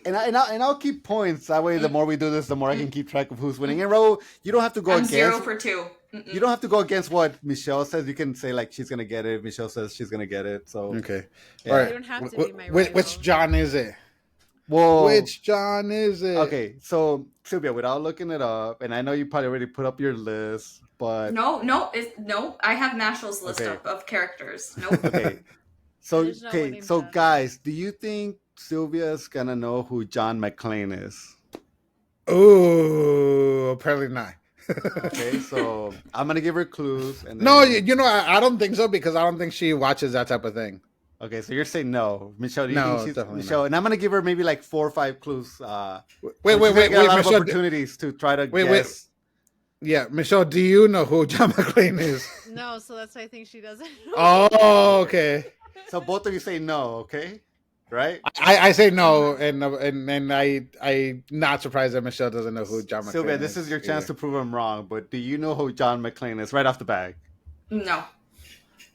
And I'll keep points. That way, the more we do this, the more I can keep track of who's winning. And Ro, you don't have to go against. 0 for 2. You don't have to go against what Michelle says. You can say like she's gonna get it. Michelle says she's gonna get it. So okay, all right. You don't have to be my rival. Which John is it? Whoa. Which John is it? Okay, so Sylvia, without looking it up, and I know you probably already put up your list, but no, I have MASHLE's list of characters. Nope. Okay, so guys, do you think Sylvia's gonna know who John McClane is? Oh, apparently not. Okay, so I'm gonna give her clues. And then... No, I don't think so because I don't think she watches that type of thing. Okay, so you're saying no, Michelle. Do you think she's definitely Michelle? Not. And I'm gonna give her maybe like 4 or 5 clues. Wait, Michelle, opportunities to try to guess. Yeah, Michelle, do you know who John McClane is? No, so that's why I think she doesn't know. Oh, okay. So both of you say no, okay? Right? I say no, and I'm not surprised that Michelle doesn't know who John McClane is. Sylvia, this is your chance to prove I'm wrong, but do you know who John McClane is right off the bat? No.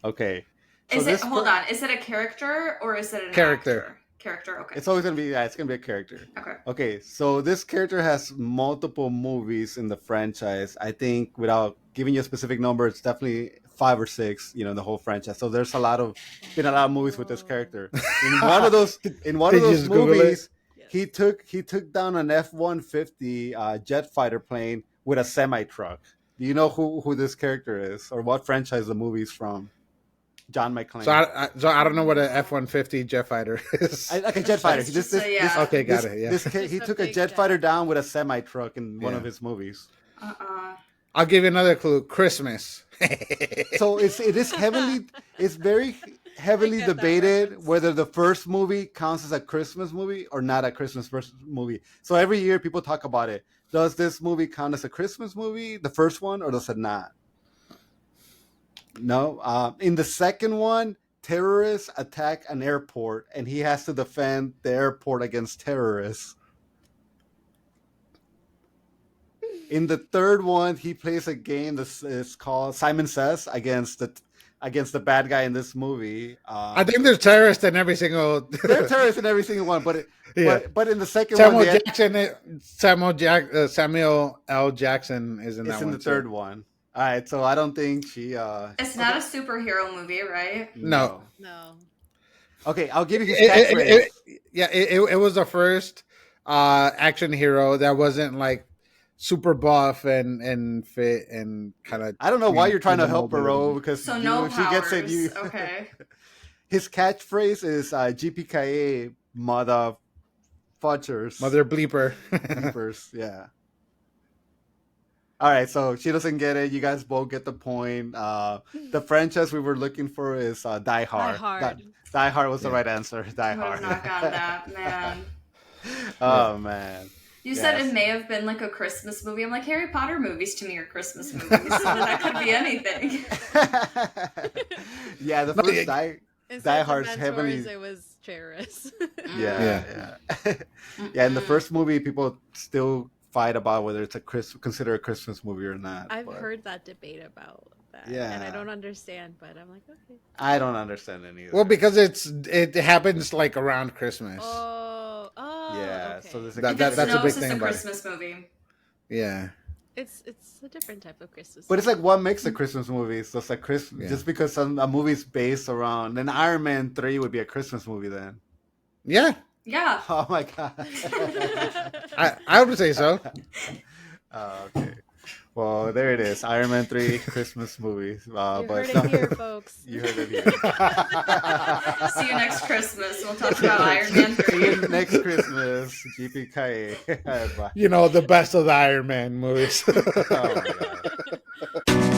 Okay. So is it a character or is it an character? Actor? Character, okay. It's always gonna be it's gonna be a character. Okay, so this character has multiple movies in the franchise. I think without giving you a specific number, it's definitely 5 or 6, the whole franchise. So there's been a lot of movies with this character. In one of those movies, he took down an F-150 jet fighter plane with a semi truck. Do you know who this character is or what franchise the movie's from? John McClane. So I don't know what an F-150 jet fighter is. Like a jet fighter. Okay, got it. Yeah. He took a jet fighter down with a semi truck in one of his movies. I'll give you another clue. Christmas. So it's very heavily debated whether the first movie counts as a Christmas movie or not a Christmas movie. So every year people talk about it. Does this movie count as a Christmas movie, the first one, or does it not? No. In the second one, terrorists attack an airport, and he has to defend the airport against terrorists. In the third one, he plays a game that is called Simon Says against the bad guy in this movie. I think there's terrorists in every single. There's terrorists in every single one, but in the second one, Samuel L. Jackson is in that one. It's in the third one. All right, so I don't think she. It's not a superhero movie, right? No. Okay, I'll give you his catchphrase. It was the first action hero that wasn't like super buff and fit and kind of. I don't know why you're trying to help Baro because so no she gets it. Okay. His catchphrase is "GPKA mother fudgers." Mother bleeper. Bleepers, yeah. All right, so she doesn't get it. You guys both get the point. The franchise we were looking for is Die Hard. Die Hard was the right answer. Die Hard. I would have not gotten that, man. Oh, man. You said it may have been like a Christmas movie. I'm like, Harry Potter movies to me are Christmas movies, so that could be anything. Yeah, the first Die Hard's heavily... It was Cheris. Yeah. Yeah, in the first movie, people still fight about whether it's considered a Christmas movie or not. I've heard that debate about that. Yeah. And I don't understand, but I'm like, okay. I don't understand it either. Well, because it happens like around Christmas. Oh, yeah. Okay. So there's that's a big thing about Christmas movie. Yeah. It's a different type of Christmas. But it's like what makes a Christmas movie? So it's like Christmas. Just because a movie's based around, then Iron Man 3 would be a Christmas movie then. Yeah. Yeah. Oh my god. I would say so. Okay. Well, there it is. Iron Man 3 Christmas movie. You heard it here, folks. You heard it here. See you next Christmas. We'll talk about Iron Man 3. See you next Christmas. GPK. You know, the best of the Iron Man movies. Oh my god.